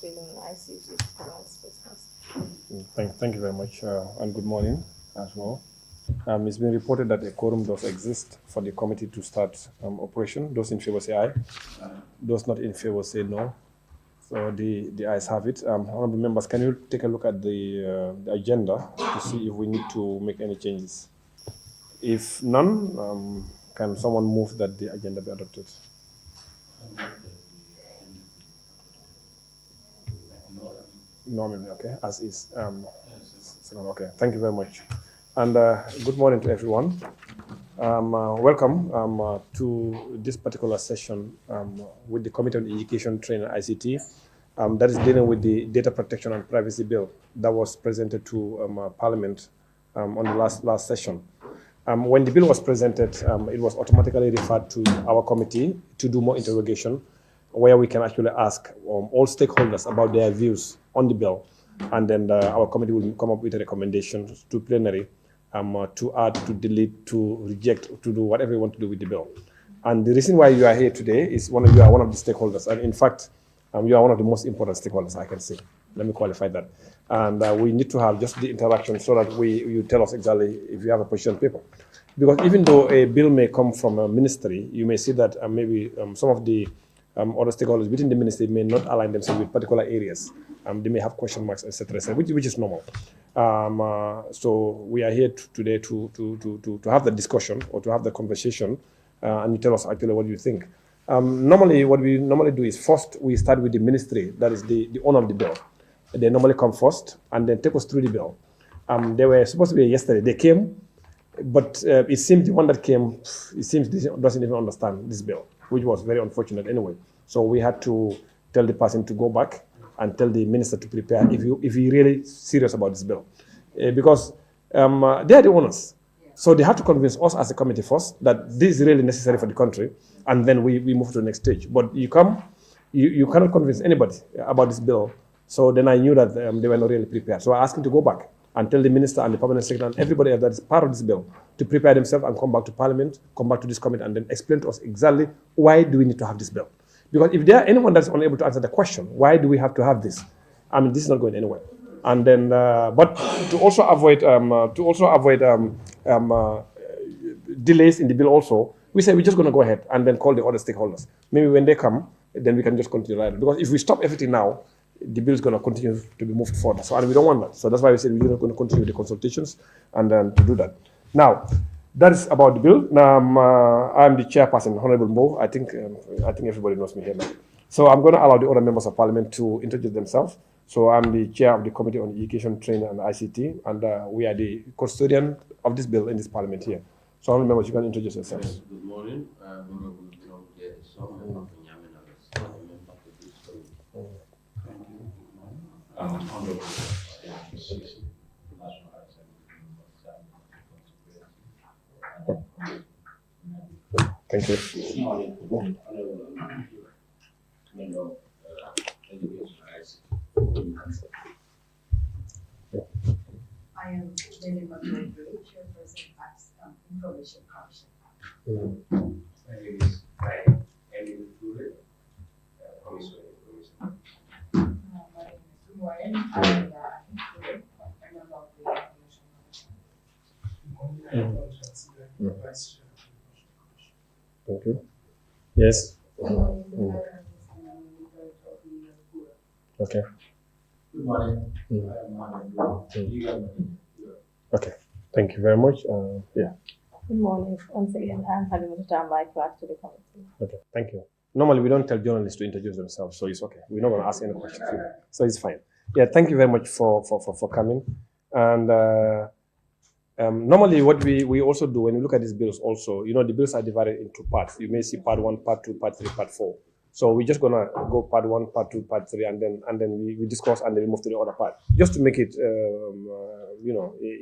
Training and ICT Finance Business. Thank you very much, and good morning as well. It's been reported that a quorum does exist for the committee to start operation. Those in favor say aye. Those not in favor say no. So the ayes have it. Honorable members, can you take a look at the agenda to see if we need to make any changes? If none, can someone move that the agenda be adopted? Normally, okay, as is. Okay, thank you very much. And good morning to everyone. Welcome to this particular session with the Committee on Education, Training, and ICT that is dealing with the Data Protection and Privacy Bill that was presented to Parliament on the last session. When the bill was presented, it was automatically referred to our committee to do more interrogation, where we can actually ask all stakeholders about their views on the bill, and then our committee will come up with a recommendation to plenary to add, to delete, to reject, to do whatever you want to do with the bill. And the reason why you are here today is you are one of the stakeholders, and in fact, you are one of the most important stakeholders, I can say. Let me qualify that. And we need to have just the interaction so that you tell us exactly if you have a position paper. Because even though a bill may come from a ministry, you may see that maybe some of the other stakeholders within the ministry may not align themselves with particular areas. They may have question marks, etc., which is normal. So we are here today to have the discussion or to have the conversation, and you tell us actually what you think. Normally, what we normally do is first we start with the ministry, that is the owner of the bill. They normally come first and then take us through the bill. They were supposed to be yesterday. They came, but it seems the one that came, it seems doesn't even understand this bill, which was very unfortunate anyway. So we had to tell the person to go back and tell the minister to prepare if he really serious about this bill. Because they are the owners. So they have to convince us as a committee first that this is really necessary for the country, and then we move to the next stage. But you cannot convince anybody about this bill. So then I knew that they were not really prepared. So I asked him to go back and tell the minister and the permanent secretary and everybody else that is part of this bill to prepare themselves and come back to Parliament, come back to this committee, and then explain to us exactly why do we need to have this bill. Because if there are anyone that's unable to answer the question, why do we have to have this? I mean, this is not going anywhere. And then, but to also avoid delays in the bill also, we say we're just going to go ahead and then call the other stakeholders. Maybe when they come, then we can just continue right. Because if we stop everything now, the bill is going to continue to be moved further. So, and we don't want that. So that's why we said we're going to continue the consultations and then to do that. Now, that is about the bill. Now, I'm the chairperson, Honorable Mo. I think everybody knows me here now. So I'm going to allow the other members of Parliament to introduce themselves. So I'm the chair of the Committee on Education, Training, and ICT, and we are the custodian of this bill in this Parliament here. So honorable members, you can introduce yourselves. Yes, good morning. Thank you. I am Jenny McGregor, Chairperson of Information Commission. My name is Brian Emil Fuller, Commissioner of Information. Good morning. I am Fuller, a member of the Information Commission. Thank you. Yes. Okay. Good morning. Okay. Thank you very much. Yeah. Good morning. Once again, I'm Halima Tambay to add to the committee. Okay. Thank you. Normally, we don't tell journalists to introduce themselves, so it's okay. We're not going to ask any questions, so it's fine. Yeah. Thank you very much for coming. And normally, what we also do when we look at these bills, also, the bills are divided into parts. You may see part 1, part 2, part 3, part 4. So we're just gonna go part 1, part 2, part 3, and then we discuss and then we move to the other part, just to make it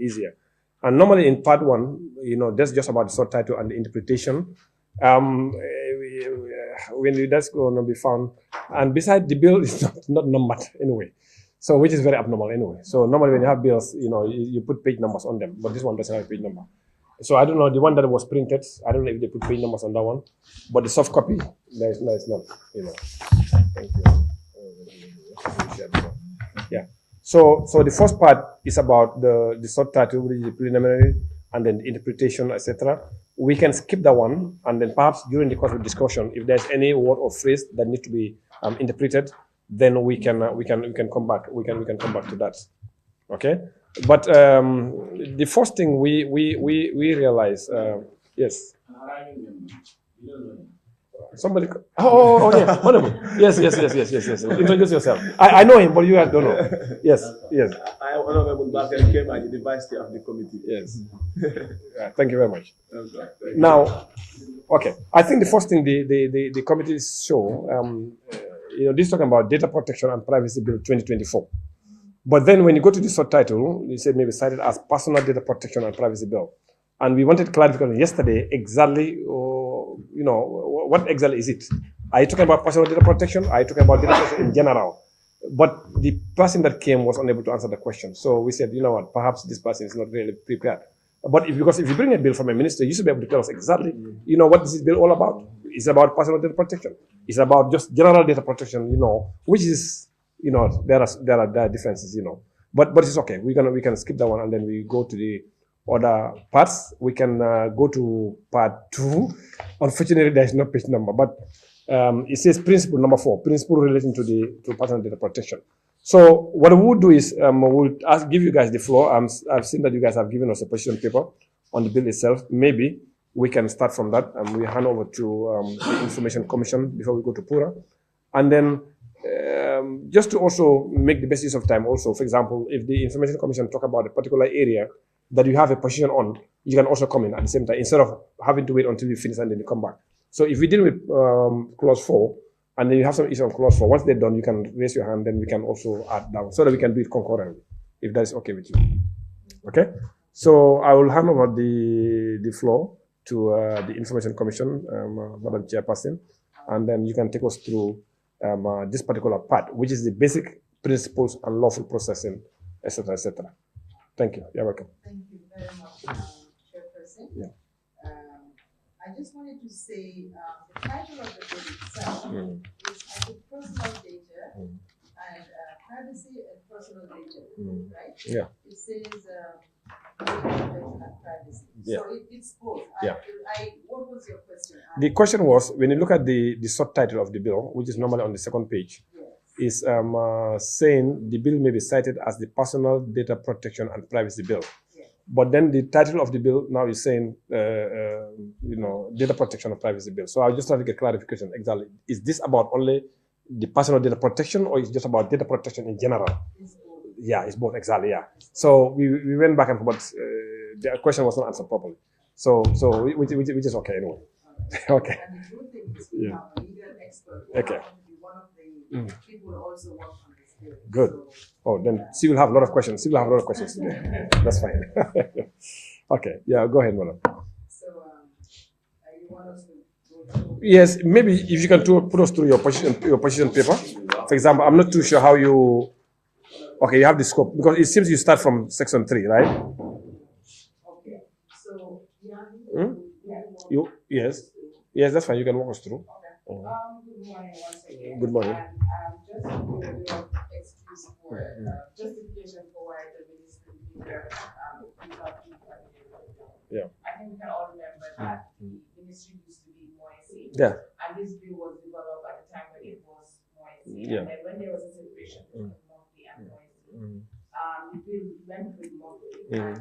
easier. And normally in part 1, that's just about the subtitle and the interpretation. When that's going to be found, and besides, the bill is not numbered anyway, so which is very abnormal anyway. So normally when you have bills, you put page numbers on them, but this one doesn't have a page number. So I don't know, the one that was printed, I don't know if they put page numbers on that one, but the soft copy, there's none, Thank you. Yeah. So the first part is about the subtitle, which is the preliminary, and then the interpretation, etc. We can skip that one, and then perhaps during the course of discussion, if there's any word or phrase that needs to be interpreted, then we can come back. We can come back to that. Okay. But the first thing we realize, yes. Somebody. Oh, yeah. Wonderful. Yes. Introduce yourself. I know him, but you guys don't know. Yes. I am Honorable Bakar Kema, the vice chair of the committee. Yes. Thank you very much. Now, okay. I think the first thing the committees show, this is talking about Data Protection and Privacy Bill 2024. But then when you go to the subtitle, you said maybe cited as Personal Data Protection and Privacy Bill. And we wanted clarification yesterday exactly, what exactly is it? Are you talking about personal data protection? Are you talking about data protection in general? But the person that came was unable to answer the question. So we said, you know what, perhaps this person is not really prepared. But because if you bring a bill from a minister, you should be able to tell us exactly, what this is bill all about. It's about personal data protection. It's about just general data protection, which is, there are differences, But it's okay. We can skip that one and then we go to the other parts. We can go to part 2. Unfortunately, there is no page number, but it says principle number 4, principle relating to personal data protection. So what we will do is we'll give you guys the floor. I've seen that you guys have given us a position paper on the bill itself. Maybe we can start from that and we hand over to the Information Commission before we go to Pura. And then just to also make the best use of time also, for example, if the Information Commission talk about a particular area that you have a position on, you can also come in at the same time instead of having to wait until you finish and then you come back. So if we deal with clause 4 and then you have some issue on clause 4, once they're done, you can raise your hand, then we can also add down so that we can do it concurrently, if that is okay with you. Okay? So I will hand over the floor to the Information Commission, Madam Chairperson, and then you can take us through this particular part, which is the basic principles and lawful processing, etc., etc. Thank you. You're welcome. Thank you very much, Chairperson. Yeah. I just wanted to say the title of the bill itself is I think personal data and privacy and personal data, right? Yeah. It says data protection and privacy. Yeah. So it's both. Yeah. What was your question? The question was, when you look at the subtitle of the bill, which is normally on the second page, is saying the bill may be cited as the Personal Data Protection and Privacy Bill. Yes. But then the title of the bill now is saying, Data Protection and Privacy Bill. So I just trying to get clarification exactly. Is this about only the personal data protection or is it just about data protection in general? It's both. Yeah, it's both, exactly, yeah. So we went back and forth, but the question was not answered properly. So which is okay anyway. Okay. And the good thing is we have a legal expert who Okay. happens to be one of the people who also work on this bill. Good. So, Oh, then she will have a lot of questions. She will have a lot of questions today. That's fine. Okay. Yeah, go ahead, madam. so you want us to go through? Yes, maybe if you can put us through your position paper. For example, I'm not too sure how you. Okay, you have the scope because it seems you start from section 3, right? Okay. So Yes, that's fine. You can walk us through. good morning once again. Good morning. And just to give a bit of excuse for justification for why the ministry did Yeah. I think we can all remember that the ministry used to be Moise. Yeah. And this bill was developed at the time when it was Moise. Yeah. And then when there was a separation between Moise and Moise, the bill went with Moise. And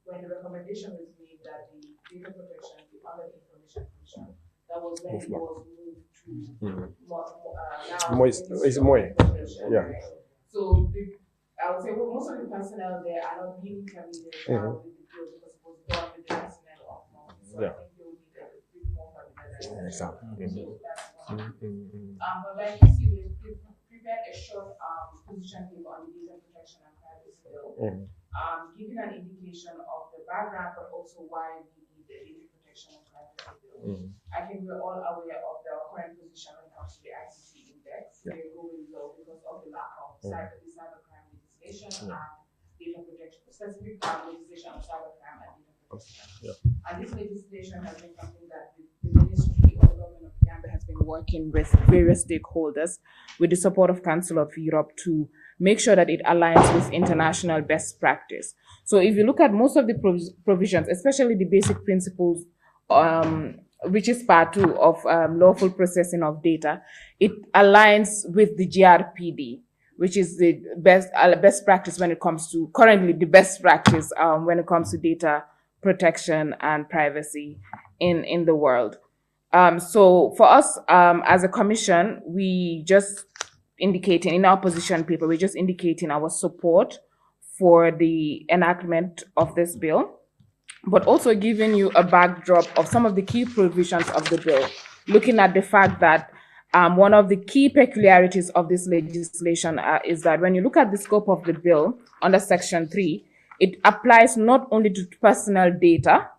when the recommendation was made that the data protection be under the Information Commission, that was when it was moved to now Moise, it's Moise. Yeah. Right? So I would say most of the personnel there are not really familiar now with the bill because it was done with the personnel of Moise. So Yeah. I think they will need a bit more familiarity. Exactly. So that's one. But like you see, we've prepared a short position paper on the data protection and privacy bill, giving an indication of the background, but also why we need the data protection and privacy bill. I think we're all aware of the current position when it comes to the ICT index. They're going low because of the lack of cybercrime legislation and data protection, specific legislation on cybercrime and data protection. And this legislation has been something that we've the Ministry or the Government of Gambia has been working with various stakeholders with the support of Council of Europe to make sure that it aligns with international best practice. So if you look at most of the provisions, especially the basic principles, which is part 2 of lawful processing of data, it aligns with the GRPD, which is the best practice when it comes to, currently the best practice when it comes to data protection and privacy in the world. So for us as a commission, we just indicating in our position paper, we're just indicating our support for the enactment of this bill, but also giving you a backdrop of some of the key provisions of the bill, looking at the fact that one of the key peculiarities of this legislation is that when you look at the scope of the bill under Section 3, it applies not only to personal data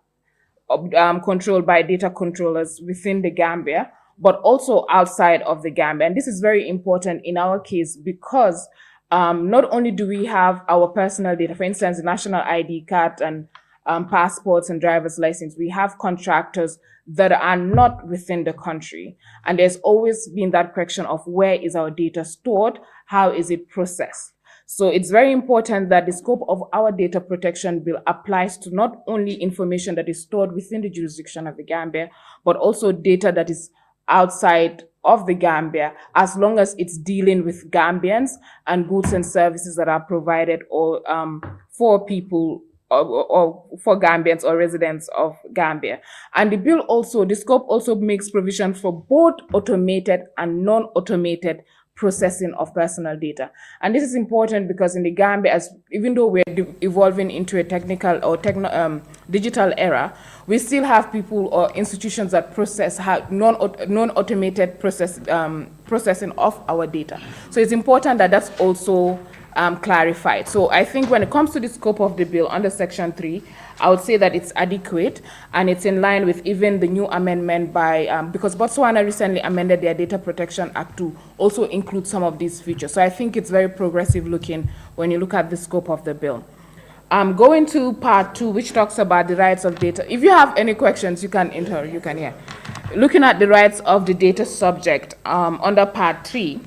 controlled by data controllers within the Gambia, but also outside of the Gambia. And this is very important in our case because not only do we have our personal data, for instance, the national ID card and passports and driver's license, we have contractors that are not within the country. And there's always been that question of where is our data stored? How is it processed? So it's very important that the scope of our data protection bill applies to not only information that is stored within the jurisdiction of the Gambia, but also data that is outside of the Gambia, as long as it's dealing with Gambians and goods and services that are provided or for people or for Gambians or residents of Gambia. And the bill also, the scope also makes provision for both automated and non-automated processing of personal data. And this is important because in the Gambia, even though we're evolving into a technical or digital era, we still have people or institutions that process non-automated processing of our data. So it's important that that's also clarified. So I think when it comes to the scope of the bill under Section 3, I would say that it's adequate and it's in line with even the new amendment by, because Botswana recently amended their Data Protection Act to also include some of these features. So I think it's very progressive looking when you look at the scope of the bill. Going to part 2, which talks about the rights of data. If you have any questions, you can enter, you can hear. Looking at the rights of the data subject under part 3,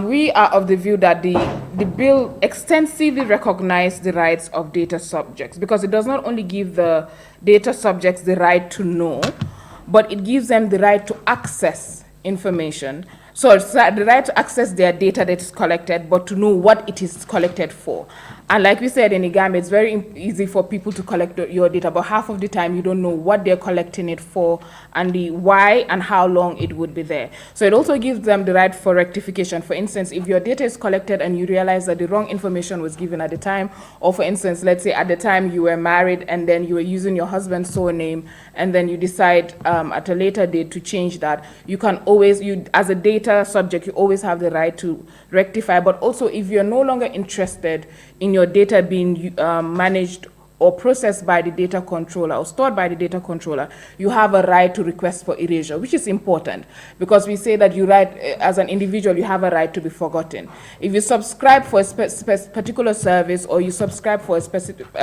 we are of the view that the bill extensively recognizes the rights of data subjects because it does not only give the data subjects the right to know, but it gives them the right to access information. So it's the right to access their data that is collected, but to know what it is collected for. And like we said in the Gambia, it's very easy for people to collect your data, but half of the time you don't know what they're collecting it for and the why and how long it would be there. So it also gives them the right for rectification. For instance, if your data is collected and you realize that the wrong information was given at the time, or for instance, let's say at the time you were married and then you were using your husband's surname and then you decide at a later date to change that, you can always, as a data subject, you always have the right to rectify. But also if you're no longer interested in your data being managed or processed by the data controller or stored by the data controller, you have a right to request for erasure, which is important because we say that you as an individual, you have a right to be forgotten. If you subscribe for a particular service or you subscribe for a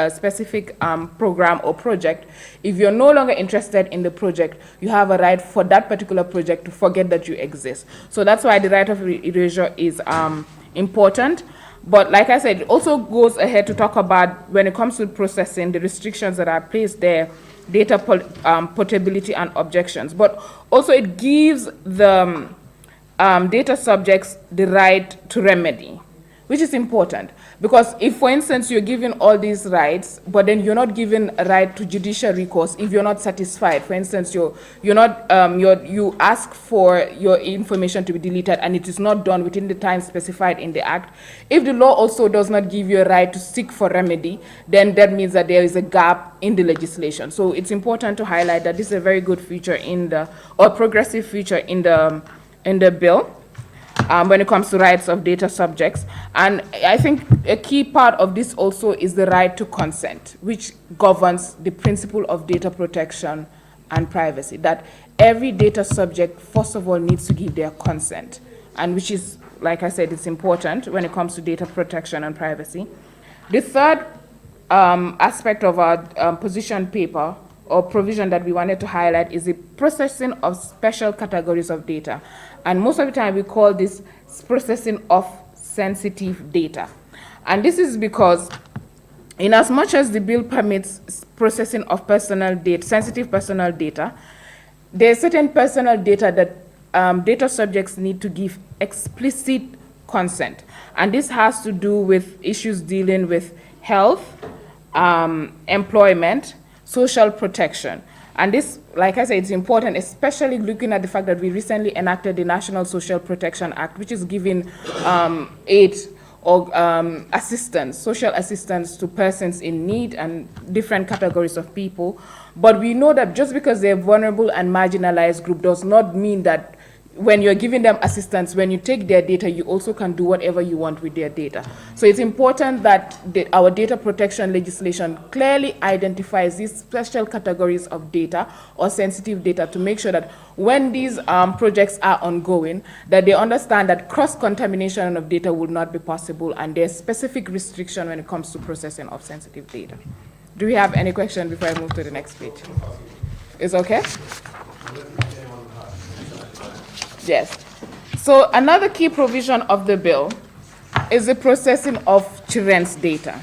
specific program or project, if you're no longer interested in the project, you have a right for that particular project to forget that you exist. So that's why the right of erasure is important. But like I said, it also goes ahead to talk about when it comes to processing, the restrictions that are placed there, data portability and objections. But also it gives the data subjects the right to remedy, which is important. Because if, for instance, you're given all these rights, but then you're not given a right to judicial recourse if you're not satisfied. For instance, you ask for your information to be deleted and it is not done within the time specified in the Act. If the law also does not give you a right to seek for remedy, then that means that there is a gap in the legislation. So it's important to highlight that this is a very good feature or progressive feature in the bill. When it comes to rights of data subjects. And I think a key part of this also is the right to consent, which governs the principle of data protection and privacy, that every data subject, first of all, needs to give their consent, and which is, like I said, it's important when it comes to data protection and privacy. The third aspect of our position paper or provision that we wanted to highlight is the processing of special categories of data. And most of the time we call this processing of sensitive data. And this is because in as much as the bill permits processing of personal data, sensitive personal data, there are certain personal data that data subjects need to give explicit consent. And this has to do with issues dealing with health, employment, social protection. And this, like I said, it's important, especially looking at the fact that we recently enacted the National Social Protection Act, which is giving aid or assistance, social assistance to persons in need and different categories of people. But we know that just because they're vulnerable and marginalized group does not mean that when you're giving them assistance, when you take their data, you also can do whatever you want with their data. So it's important that our data protection legislation clearly identifies these special categories of data or sensitive data to make sure that when these projects are ongoing, that they understand that cross-contamination of data will not be possible, and there's specific restriction when it comes to processing of sensitive data. Do we have any question before I move to the next page? Is okay? Yes. So another key provision of the bill is the processing of children's data.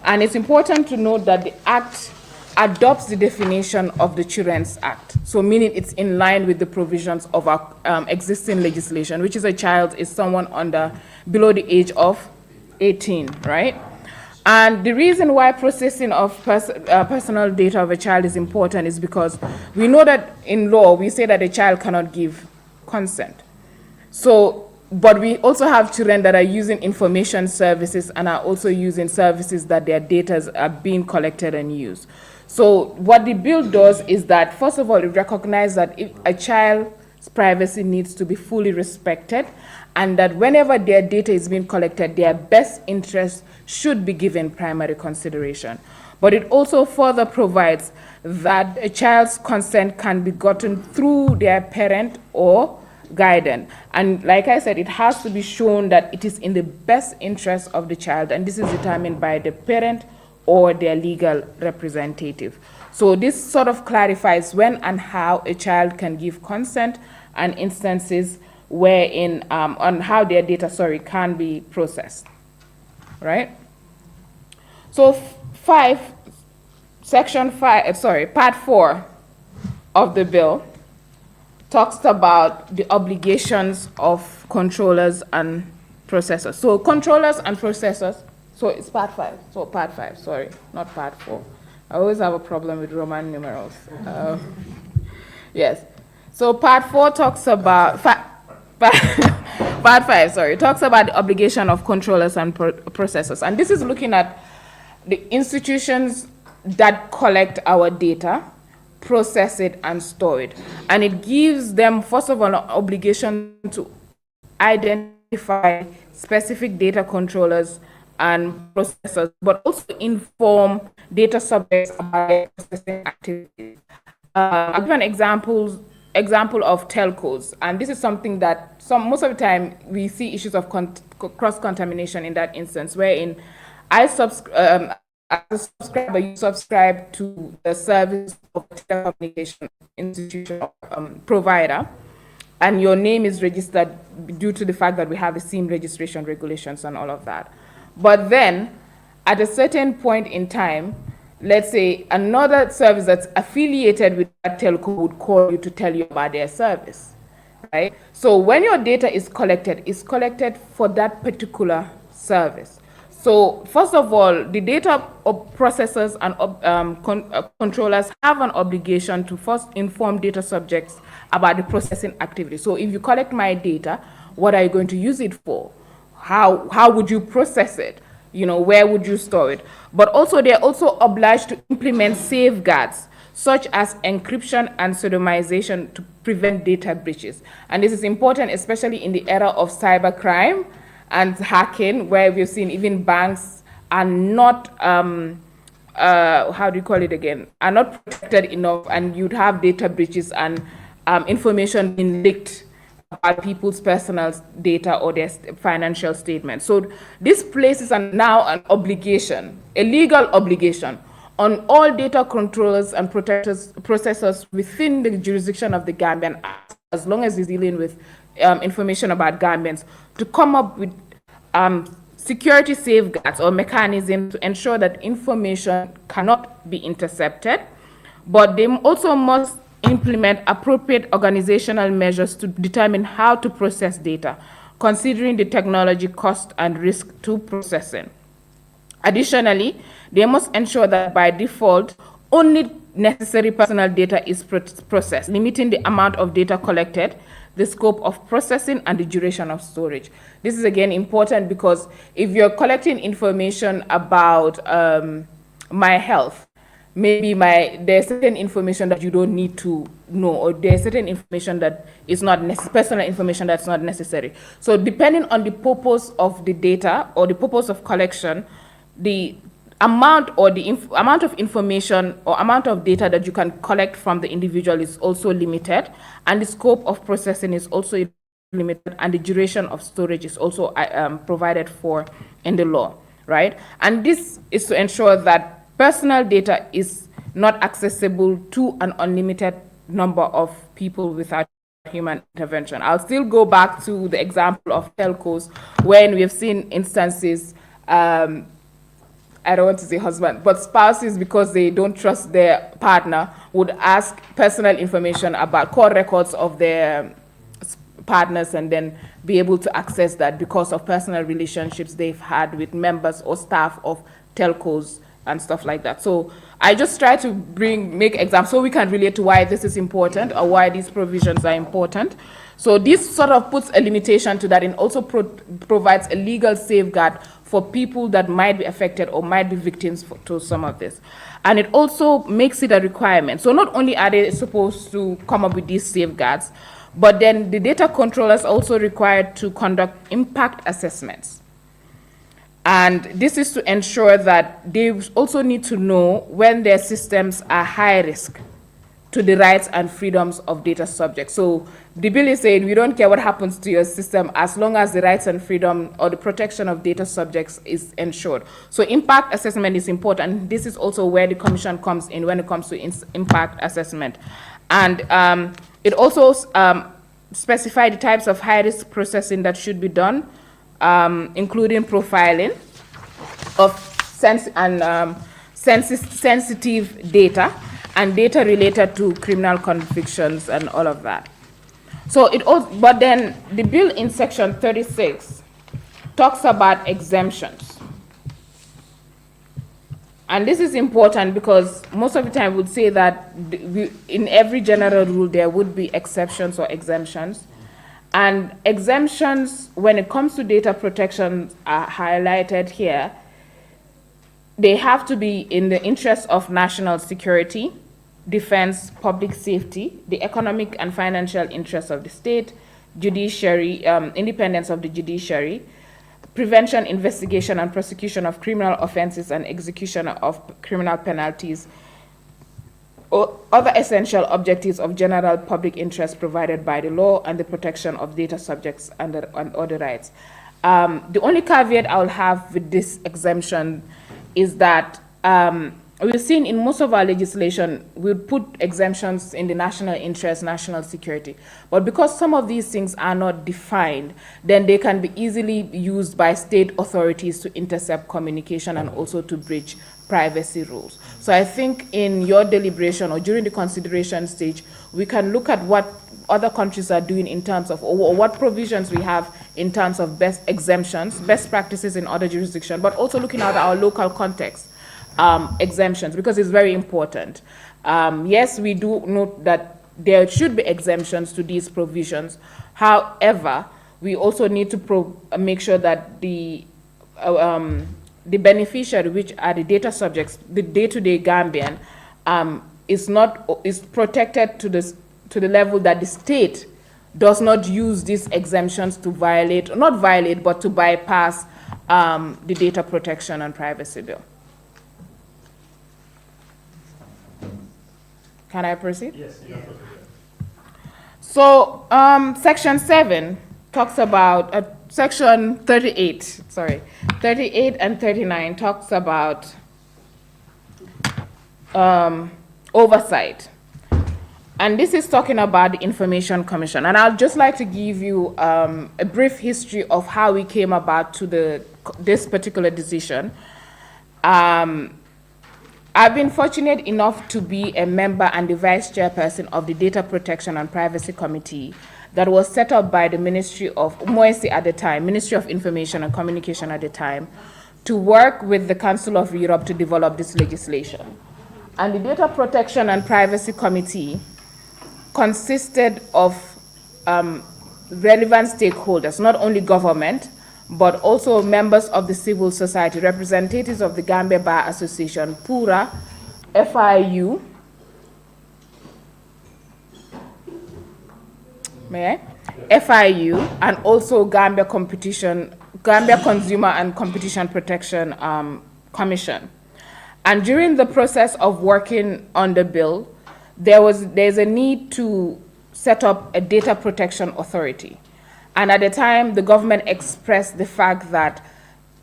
And it's important to note that the Act adopts the definition of the Children's Act. So meaning it's in line with the provisions of our existing legislation, which is a child is someone below the age of 18, right? And the reason why processing of personal data of a child is important is because we know that in law, we say that a child cannot give consent. So, but we also have children that are using information services and are also using services that their data are being collected and used. So what the bill does is that, first of all, it recognizes that if a child's privacy needs to be fully respected, and that whenever their data is being collected, their best interest should be given primary consideration. But it also further provides that a child's consent can be gotten through their parent or guardian. And like I said, it has to be shown that it is in the best interest of the child, and this is determined by the parent or their legal representative. So this sort of clarifies when and how a child can give consent and instances wherein on how their data, can be processed, right? So Part 4 of the bill talks about the obligations of controllers and processors. So controllers and processors, so it's Part 5, sorry, not Part 4. I always have a problem with Roman numerals. Yes, so Part 4 talks about, Part 5, sorry, talks about the obligation of controllers and processors. And this is looking at the institutions that collect our data, process it, and store it. And it gives them, first of all, an obligation to identify specific data controllers and processors, but also inform data subjects about their processing activities. I'll give an example of telcos, and this is something that most of the time we see issues of cross-contamination in that instance, wherein as a subscriber, you subscribe to the service of a telecommunication institution provider, and your name is registered due to the fact that we have the SIM registration regulations and all of that. But then, at a certain point in time, let's say another service that's affiliated with that telco would call you to tell you about their service, right? So when your data is collected, it's collected for that particular service. So first of all, the data processors and controllers have an obligation to first inform data subjects about the processing activity. So if you collect my data, what are you going to use it for? How would you process it? You know, where would you store it? But also, they're also obliged to implement safeguards, such as encryption and pseudonymization to prevent data breaches. And this is important, especially in the era of cybercrime and hacking, where we've seen even banks are not, are not protected enough, and you'd have data breaches and information being leaked about people's personal data or their financial statements. So this places now an obligation, a legal obligation, on all data controllers and processors within the jurisdiction of the Gambian Act, as long as it's dealing with information about Gambians, to come up with security safeguards or mechanisms to ensure that information cannot be intercepted, but they also must implement appropriate organizational measures to determine how to process data, considering the technology cost and risk to processing. Additionally, they must ensure that by default, only necessary personal data is processed, limiting the amount of data collected, the scope of processing, and the duration of storage. This is again important because if you're collecting information about my health, maybe there's certain information that you don't need to know, or there's certain information that is not personal information that's not necessary. So depending on the purpose of the data or the purpose of collection, the amount or the amount of information or amount of data that you can collect from the individual is also limited, and the scope of processing is also limited, and the duration of storage is also provided for in the law, right? And this is to ensure that personal data is not accessible to an unlimited number of people without human intervention. I'll still go back to the example of telcos when we have seen instances, I don't want to say husband, but spouses, because they don't trust their partner, would ask personal information about core records of their partners and then be able to access that because of personal relationships they've had with members or staff of telcos and stuff like that. So I just try to make examples so we can relate to why this is important or why these provisions are important. So this sort of puts a limitation to that and also provides a legal safeguard for people that might be affected or might be victims to some of this. And it also makes it a requirement. So not only are they supposed to come up with these safeguards, but then the data controllers also required to conduct impact assessments. And this is to ensure that they also need to know when their systems are high risk to the rights and freedoms of data subjects. So the bill is saying we don't care what happens to your system as long as the rights and freedom or the protection of data subjects is ensured. So impact assessment is important. This is also where the Commission comes in when it comes to impact assessment. And it also specifies the types of high-risk processing that should be done, including profiling of sensitive data and data related to criminal convictions and all of that. So but then the bill in section 36 talks about exemptions. And this is important because most of the time we would say that in every general rule there would be exceptions or exemptions. And exemptions, when it comes to data protection, are highlighted here. They have to be in the interest of national security, defense, public safety, the economic and financial interests of the state, judiciary, independence of the judiciary, prevention, investigation, and prosecution of criminal offenses and execution of criminal penalties, or other essential objectives of general public interest provided by the law, and the protection of data subjects and other rights. The only caveat I'll have with this exemption is that we've seen in most of our legislation, we put exemptions in the national interest, national security. But because some of these things are not defined, then they can be easily used by state authorities to intercept communication and also to breach privacy rules. So I think in your deliberation or during the consideration stage, we can look at what other countries are doing in terms of, or what provisions we have in terms of best exemptions, best practices in other jurisdictions, but also looking at our local context. Exemptions, because it's very important. Yes, we do note that there should be exemptions to these provisions. However, we also need to make sure that the beneficiary, which are the data subjects, the day-to-day Gambian, is protected to the level that the state does not use these exemptions to but to bypass the data protection and privacy bill. Can I proceed? Yes. So section 7 talks about, section 38 and 39 talks about oversight. And this is talking about the Information Commission. And I'd just like to give you a brief history of how we came about to this particular decision. I've been fortunate enough to be a member and the vice chairperson of the Data Protection and Privacy Committee that was set up by the Ministry of MOESI at the time, Ministry of Information and Communication at the time, to work with the Council of Europe to develop this legislation. And the Data Protection and Privacy Committee consisted of relevant stakeholders, not only government, but also members of the civil society, representatives of the Gambia Bar Association, PURA, FIU, FIU, and also Gambia Consumer and Competition Protection Commission. And during the process of working on the bill, there's a need to set up a data protection authority. And at the time, the government expressed the fact that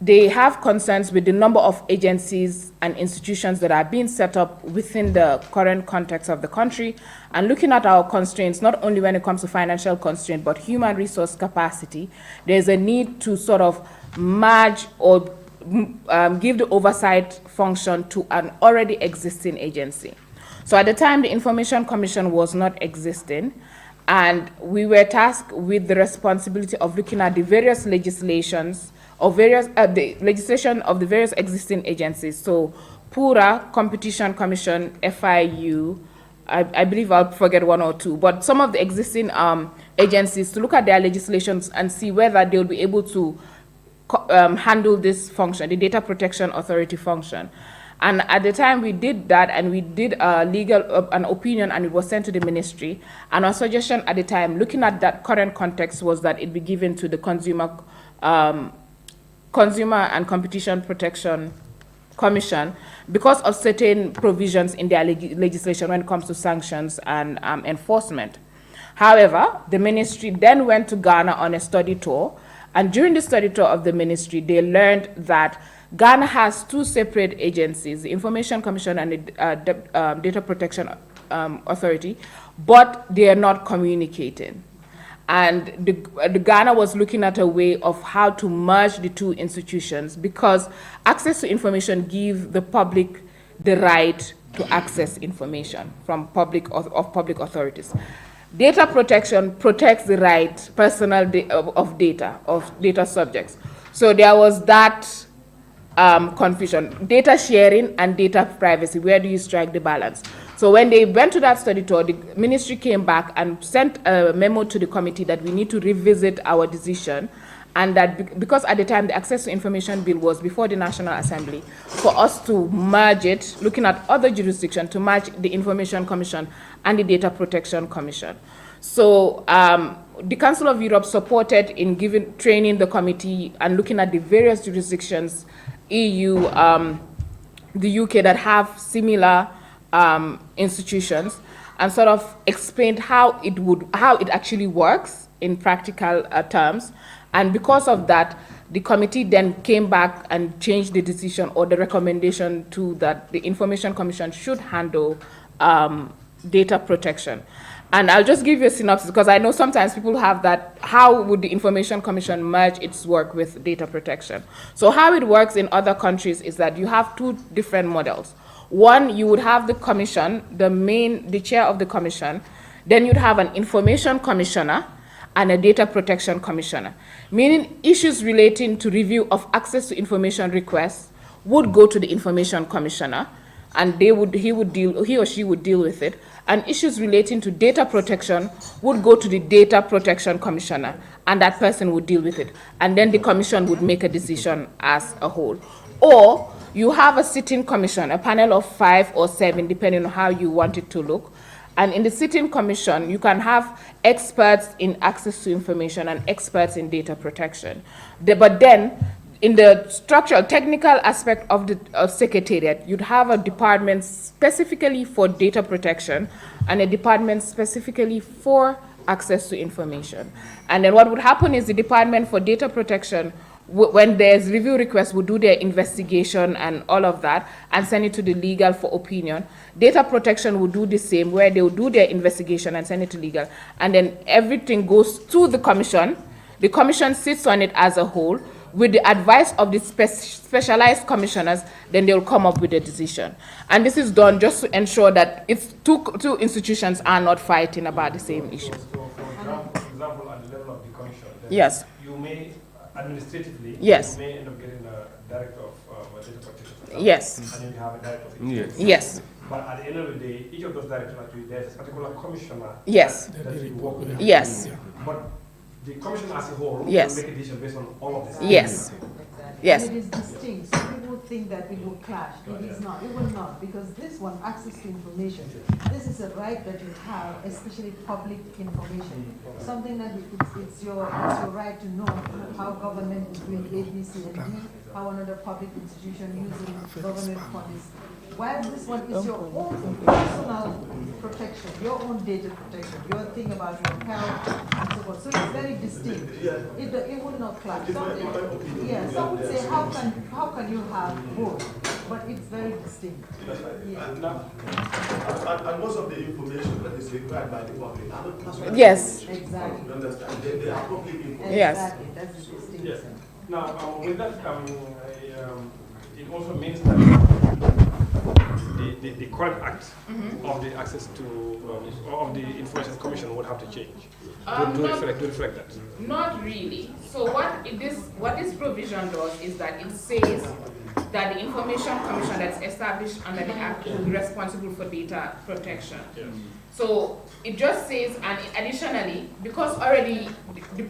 they have concerns with the number of agencies and institutions that are being set up within the current context of the country, and looking at our constraints, not only when it comes to financial constraint, but human resource capacity, there's a need to sort of merge or give the oversight function to an already existing agency. So at the time, the Information Commission was not existing, and we were tasked with the responsibility of looking at the various legislations of the legislation of the various existing agencies. So PURA, Competition Commission, FIU, I believe I'll forget one or two, but some of the existing agencies, to look at their legislations and see whether they'll be able to handle this function, the Data Protection Authority function. And at the time we did that, and we did an opinion, and it was sent to the ministry. And our suggestion at the time, looking at that current context, was that it be given to the Consumer and Competition Protection Commission because of certain provisions in their legislation when it comes to sanctions and enforcement. However, the ministry then went to Ghana on a study tour, and during the study tour of the ministry, they learned that Ghana has two separate agencies, the Information Commission and the Data Protection Authority, but they are not communicating. And the Ghana was looking at a way of how to merge the two institutions, because access to information gives the public the right to access information from public authorities. Data protection protects the right of data subjects. So there was that confusion, data sharing and data privacy. Where do you strike the balance? So when they went to that study tour, the ministry came back and sent a memo to the committee that we need to revisit our decision, and that because at the time the Access to Information Bill was before the National Assembly, for us to merge it, looking at other jurisdictions, to merge the Information Commission and the Data Protection Commission. So the Council of Europe supported in training the committee and looking at the various jurisdictions, EU, the UK, that have similar institutions, and sort of explained how it actually works in practical terms. And because of that, the committee then came back and changed the decision or the recommendation to that the Information Commission should handle data protection. And I'll just give you a synopsis, because I know sometimes people have that, how would the Information Commission merge its work with data protection? So how it works in other countries is that you have two different models. One, you would have the commission, the chair of the commission, then you'd have an information commissioner and a data protection commissioner, meaning issues relating to review of access to information requests would go to the information commissioner, and he or she would deal with it. And issues relating to data protection would go to the data protection commissioner, and that person would deal with it. And then the commission would make a decision as a whole. Or you have a sitting commission, a panel of 5 or 7, depending on how you want it to look. And in the sitting commission, you can have experts in access to information and experts in data protection. But then, in the structural, technical aspect of the secretariat, you'd have a department specifically for data protection and a department specifically for access to information. And then what would happen is the department for data protection when there's review requests, will do their investigation and all of that and send it to the legal for opinion. Data protection will do the same, where they will do their investigation and send it to legal. And then everything goes to the commission. The commission sits on it as a whole. With the advice of the specialized commissioners, then they will come up with a decision. And this is done just to ensure that it's two institutions are not fighting about the same issue. So for example, at the level of the commission, then Yes. you may administratively, Yes. you may end up getting a director of data protection. Yes. And then you have a director of Yes. Yes. But at the end of the day, each of those directors, actually, there's a particular commissioner Yes. that you work with. Yes. But the commission as a whole Yes. will make a decision based on all of this. Yes. Yes. And it is distinct. Some people think that it will clash. It is not. It will not, because this one, access to information, this is a right that you have, especially public information. Something that it's your right to know how government is doing A, B, C, and D, how another public institution using government funds. While this one is your own personal protection, your own data protection, your thing about your health and so forth. So it's very distinct. It would not clash. Some would say, how can you have both? But it's very distinct. Yeah. And most of the information that is required by the public are not personal Yes. information. Exactly. You understand? They are public information. Yes. Exactly. That's the distinction. Yes. Now, with that, it also means that the current act of the access to of the Information Commission would have to change to reflect that. Not really. So what this provision does is that it says that the Information Commission that's established under the Act will be responsible for data protection. Yes. So it just says, and additionally, because already the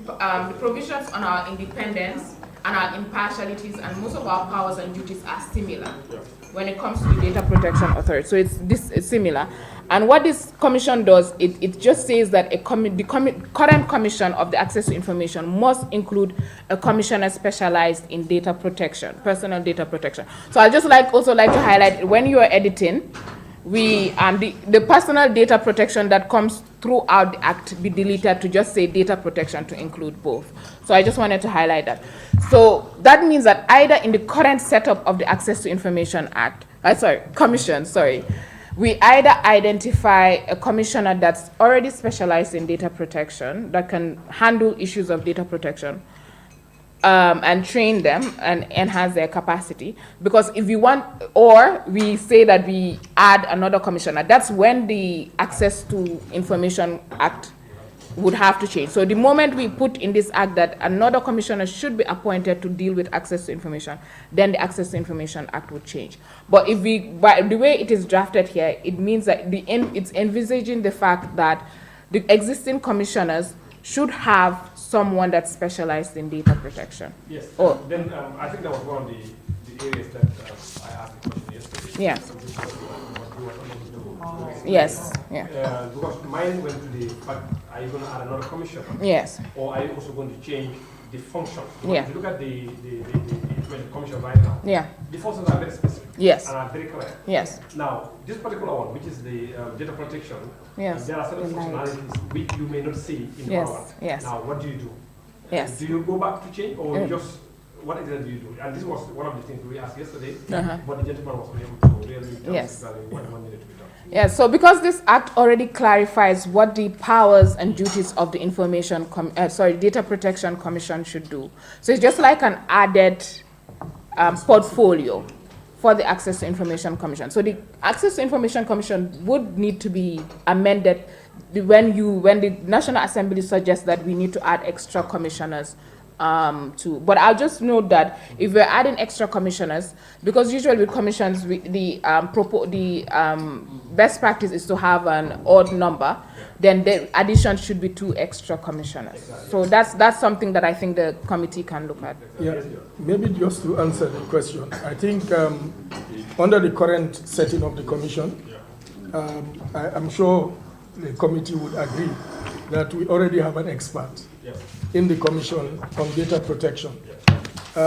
provisions on our independence and our impartialities and most of our powers and duties are similar when it comes to the Data Protection Authority. So it's similar. And what this commission does, it just says that the current commission of the Access to Information must include a commissioner specialized in data protection, personal data protection. So I just also like to highlight, when you are editing, the personal data protection that comes throughout the act be deleted to just say data protection to include both. So I just wanted to highlight that. So that means that either in the current setup of the Access to Information Act, Commission, we either identify a commissioner that's already specialized in data protection that can handle issues of data protection, and train them and enhance their capacity. Because if you want, or we say that we add another commissioner, that's when the Access to Information Act would have to change. So the moment we put in this act that another commissioner should be appointed to deal with access to information, then the Access to Information Act would change. But by the way it is drafted here, it means that it's envisaging the fact that the existing commissioners should have someone that's specialized in data protection. Yes. Oh. Then I think that was one of the areas that I asked the question yesterday. Yeah. Yes. Yeah. Because mine went to the fact, are you going to add another commissioner? Yes. Or are you also going to change the function? Because Yeah. if you look at the Information Commission right now, Yeah. the functions are very specific. Yes. And are very clear. Yes. Now, this particular one, which is the data protection, Yes. there are certain functionalities which you may not see in the Yes. other one. Yes. Now, what do you do? Yes. Do you go back to change, or you Mm. just, what exactly do you do? And this was one of the things we asked yesterday, Uh-huh. but the gentleman was able to really tell Yes. us exactly what needed to be done. Yeah, so because this act already clarifies what the powers and duties of the Data Protection Commission should do. So it's just like an added portfolio for the Access to Information Commission. So the Access to Information Commission would need to be amended when the National Assembly suggests that we need to add extra commissioners but I'll just note that if we're adding extra commissioners, because usually with commissions, the best practice is to have an odd number, then the addition should be 2 extra commissioners. So that's something that I think the committee can look at. Yeah, maybe just to answer the question, I think under the current setting of the commission, I'm sure the committee would agree that we already have an expert in the Commission on Data Protection. We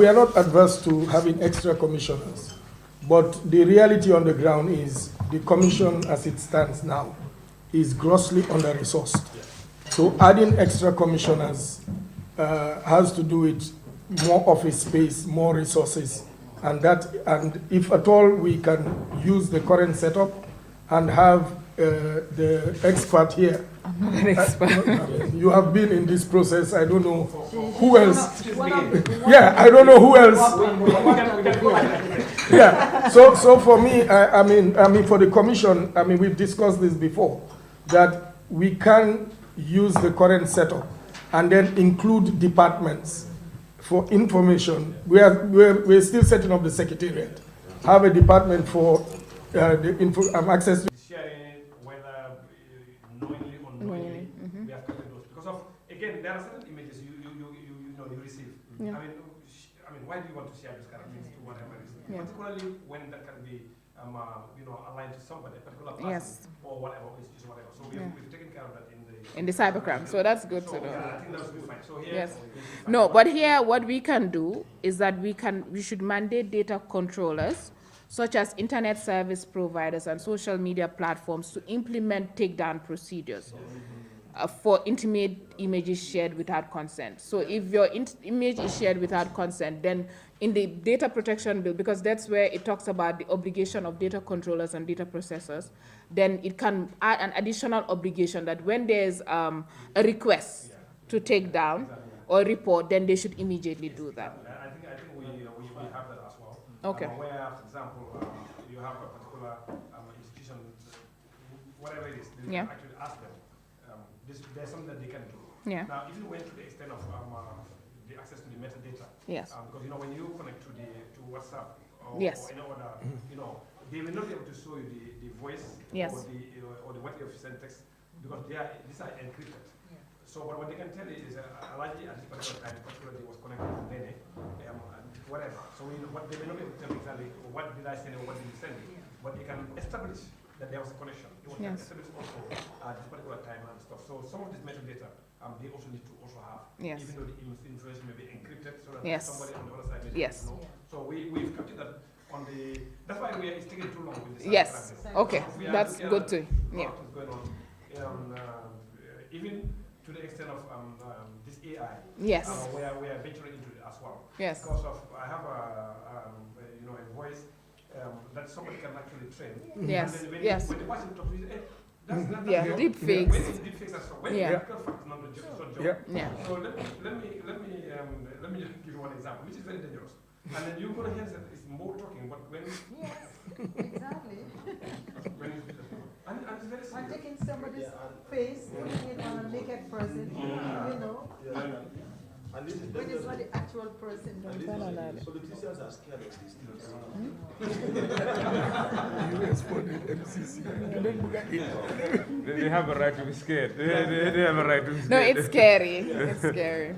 are not adverse to having extra commissioners, but the reality on the ground is the Commission as it stands now is grossly under-resourced. So adding extra commissioners has to do with more office space, more resources, and if at all we can use the current setup and have the expert here. You have been in this process. I don't know who else. Yeah, I don't know who else. Yeah. So for me, I mean, for the commission, I mean, we've discussed this before, that we can use the current setup and then include departments for information. We're still setting up the secretariat. Have a department for access to sharing it, whether knowingly or unknowingly, we have covered those. Because of, again, there are certain images you receive. Yeah. I mean, why do you want to share this kind of things to whatever it is? Yeah. Particularly when that can be, aligned to somebody, a particular person, Yes. or whatever, institution, whatever. So we've taken care of that In the cybercrime, so that's good to know. Yeah, I think that's good. Fine. So here, Yes. No, but here what we can do is that we should mandate data controllers, such as internet service providers and social media platforms, to implement takedown procedures for intimate images shared without consent. So if your image is shared without consent, then in the data protection bill, because that's where it talks about the obligation of data controllers and data processors, then it can add an additional obligation that when there's a request to take down or report, then they should immediately do that. I think we have that as well. Okay. Where, for example, you have a particular institution, whatever it is, they Yeah. can actually ask them. There's something that they can do. Yeah. Now, if you went to the extent of the access to the metadata, Yes. because when you connect to WhatsApp or, Yes. or any other, they will not be able to show you the voice Yes. or the what you have sent text because these are encrypted. So what they can tell you is largely at this particular time, particularly was connected to Nene, whatever. So what they may not be able to tell exactly what did I send or what did you send, but they can establish that there was a connection. It was Yes. established also at this particular time and stuff. So some of this metadata, they also need to also have, Yes. even though the information may be encrypted, so that Yes. somebody on the other side may Yes. know. So we've captured that on the. That's why it's taking too long with this. Yes. Okay. We are That's looking good at to. a Yeah. lot is going on, even to the extent of this AI. Yes. We are venturing into it as well. Yes. Because of I have a voice that somebody can actually train. Yes. And then when Yes. when the person talks, you say, hey, that's Yeah, your- deep fakes. When it's deep fakes as well. When Yeah. it's real fact, not the joke, it's not joke. Yeah. Yeah. So let me just give you one example, which is very dangerous. And then you're gonna hear that it's more talking, but when Yes, exactly. when and it's very I'm serious. taking somebody's face, putting it on a naked person, And this is when dangerous. it's not the actual person. Politicians are scared of these things. US for the MCC. They have a right to be scared. They have a right to be scared. No, it's scary. It's scary.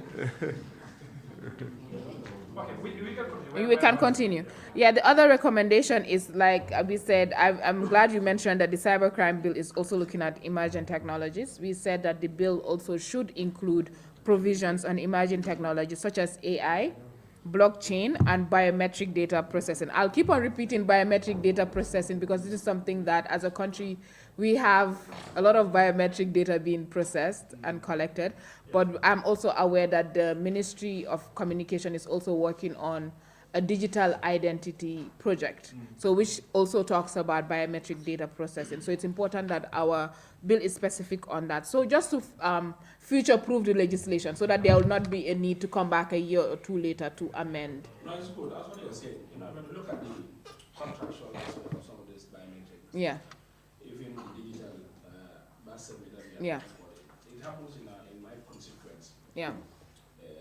Okay, we can continue. We can continue. Yeah, the other recommendation is, like we said, I'm glad you mentioned that the cybercrime bill is also looking at emerging technologies. We said that the bill also should include provisions on emerging technologies such as AI, blockchain, and biometric data processing. I'll keep on repeating biometric data processing because this is something that as a country we have a lot of biometric data being processed and collected, but I'm also aware that the Ministry of Communication is also working on a digital identity project, so which also talks about biometric data processing. So it's important that our bill is specific on that. So just to future-proof the legislation so that there will not be a need to come back a year or two later to amend. No, it's good. That's what you're saying. When you look at the contractual aspect of some of these biometrics, Yeah, even the digital birth certificate, Yeah. it happens in my constituency. yeah,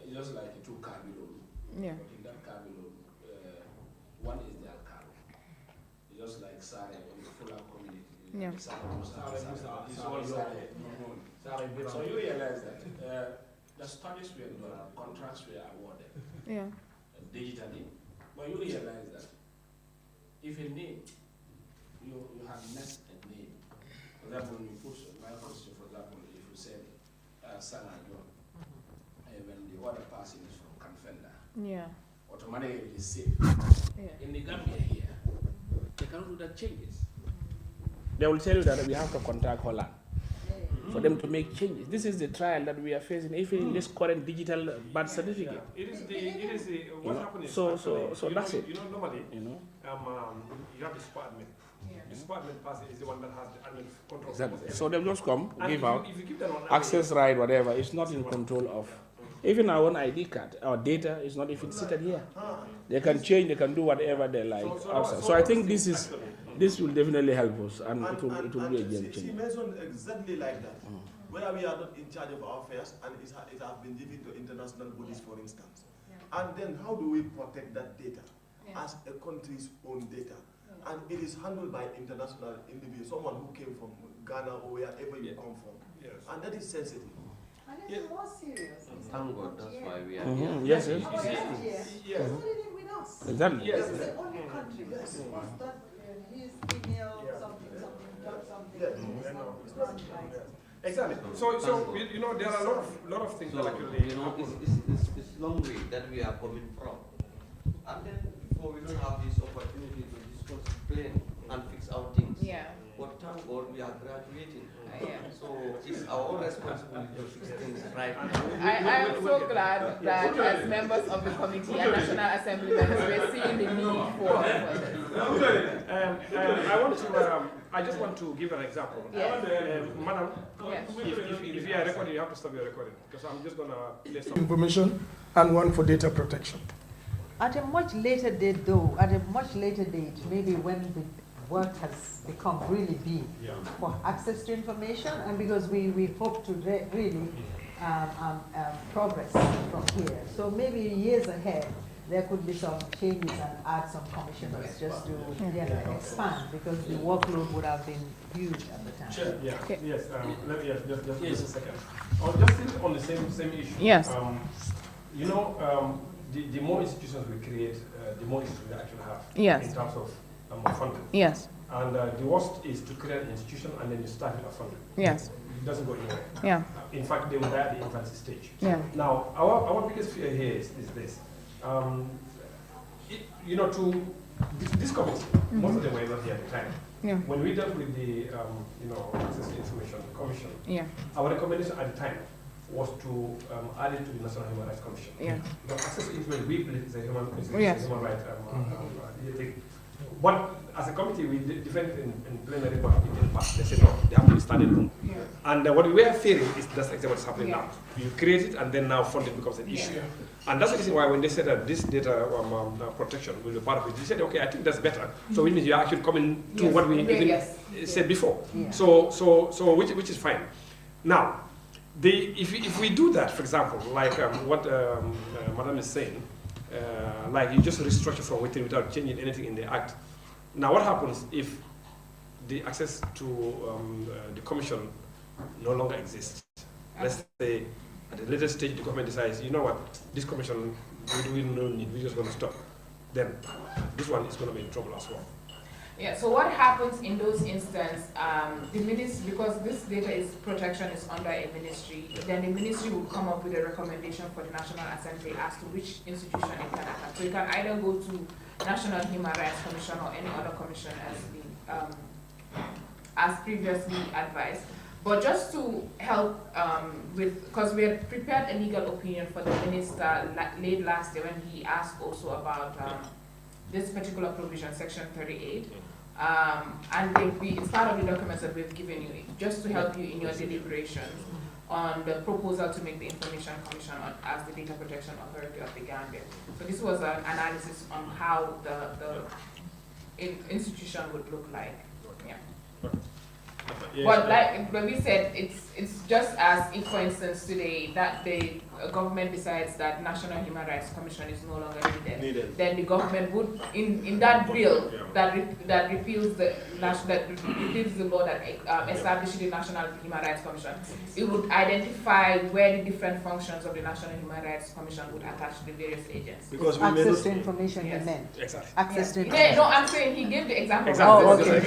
It's just like a two-car below. yeah, But in that car below, one is the Alcaro. It's just like Sare in the Fulham community. Yeah. So you realize that the studies were done, contracts were awarded yeah, digitally, but you realize that if a name, you have messed a name, for example, when you put my question, for example, if you said Sana John, when the other person is from Canfenda, yeah, automatically it is safe. yeah. In the Gambia here, they cannot do that changes. They will tell you that we have to contact Holland. for them to make changes. This is the trial that we are facing, even in this current digital birth certificate. It is what's happening. So that's it. You know, normally, you have the SPA admin. The SPA admin person is the one that has the admin control. Exactly. So they just come, give out if you give them access right, whatever. It's not in control of. Even our own ID card, our data is not even seated here. They can change, they can do whatever they like outside. So I think this will definitely help us, and it will be a game She changer. mentioned exactly like that, where we are not in charge of our affairs, and it has been given to international bodies, for instance. And then how do we protect that data as a country's own data? And it is handled by international individuals, someone who came from Ghana or wherever you come from. And that is sensitive. And it's more serious. Thank God, that's why we are here. here. Yes, Yes. Yes. What did it with us? Exactly. This is the only country that his email something, dot something. It's not right. Exactly. So you know, there are a lot of things So, that actually you know, it's long way that we are coming from. And then before we don't have this opportunity to discuss, plan, and fix our things. Yeah. But thank God we are graduating. Yeah. So it's our own responsibility to fix things right now. I am so glad that as members of the committee and National Assembly members, we're seeing the need for this. I just want to give an example. Yes. Madam, Yes. if you are recording, you have to stop your recording, because I'm just going to play some. Information and one for data protection. At a much later date though, maybe when the work has become really big for access to information, and because we hope to really progress from here. So maybe years ahead, there could be some changes and add some commissioners just to expand, because the workload would have been huge at the time. Sure, yeah, Okay. yes, just a second. Just still on the same issue. Yes. You know, the more institutions we create, the more issues we actually have. Yes. In terms of funding. Yes. And the worst is to create an institution and then you start with a funding. Yes. It doesn't go anywhere. Yeah. In fact, they will die at the infancy stage. Yeah. Now, our biggest fear here is this. You know, this committee, most of them were not here at the time. Yeah. When we dealt with the, Access to Information Commission, Yeah. our recommendation at the time was to add it to the National Human Rights Commission. Yeah. Because access to information, we believe is a human Yes. right thing. But as a committee, we defended in plenary, but it didn't pass. They said no, they have to be started from. Yeah. And what we were fearing is that's exactly what's happening Yeah. now. You create it, and then now funding becomes an issue. And that's the reason why when they said that this data protection will be part of it, they said, okay, I think that's better. So it means you're actually coming to Yes. what we Yeah, even yes. said before. Yeah. So which is fine. Now, if we do that, for example, like what Madam is saying, like you just restructure from within without changing anything in the act. Now, what happens if the access to the commission no longer exists? Let's say at a later stage the government decides, you know what, this commission we don't need, we're just going to stop. Then this one is going to be in trouble as well. Yeah, so what happens in those instances, the ministry, because this data protection is under a ministry, then the ministry will come up with a recommendation for the National Assembly as to which institution it can attack. So you can either go to National Human Rights Commission or any other commission as previously advised. But just to help because we had prepared a legal opinion for the minister late last year when he asked also about this particular provision, Section 38. And it's part of the documents that we've given you, just to help you in your deliberations on the proposal to make the Information Commission as the Data Protection Authority of the Gambia. So this was an analysis on how the institution would look like. Yeah. But like we said, it's just as if, for instance, today that the government decides that National Human Rights Commission is no longer needed. Then the government would, in that bill that repeals the law that establishes the National Human Rights Commission, it would identify where the different functions of the National Human Rights Commission would attach to the various agencies. Because access to information, you meant. Exactly. Access to information. Yeah, no, I'm saying he gave the example. Oh, okay.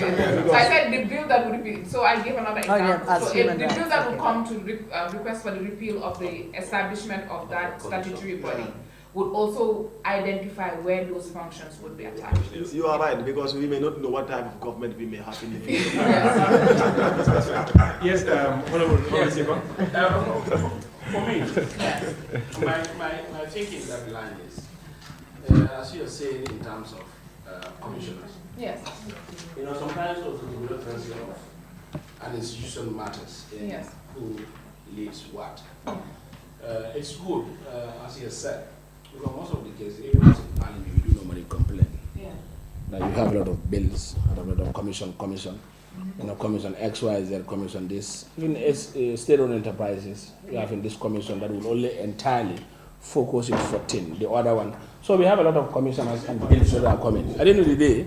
So I said the bill that would repeal. So I gave another example. as So human if the bill that rights, would come to request for the repeal of the establishment of that statutory body would also identify where those functions would be attached. You are right, because we may not know what type of government we may have in the future. Yes, Honorable Yes. Siva. For me, my thinking that line is, as you are saying in terms of commissioners, Yes. Sometimes also the bureaucracy of an institution matters in Yes. who leads what. It's good, as he has said, because most of the cases, even as in Parliament, we do normally complain. Yeah. Now you have a lot of bills, a lot of commission, commission X, Y, Z, commission this. Even as state-owned enterprises, we have in this commission that will only entirely focus in 14, the other one. So we have a lot of commissioners and bills that are coming. At the end of the day,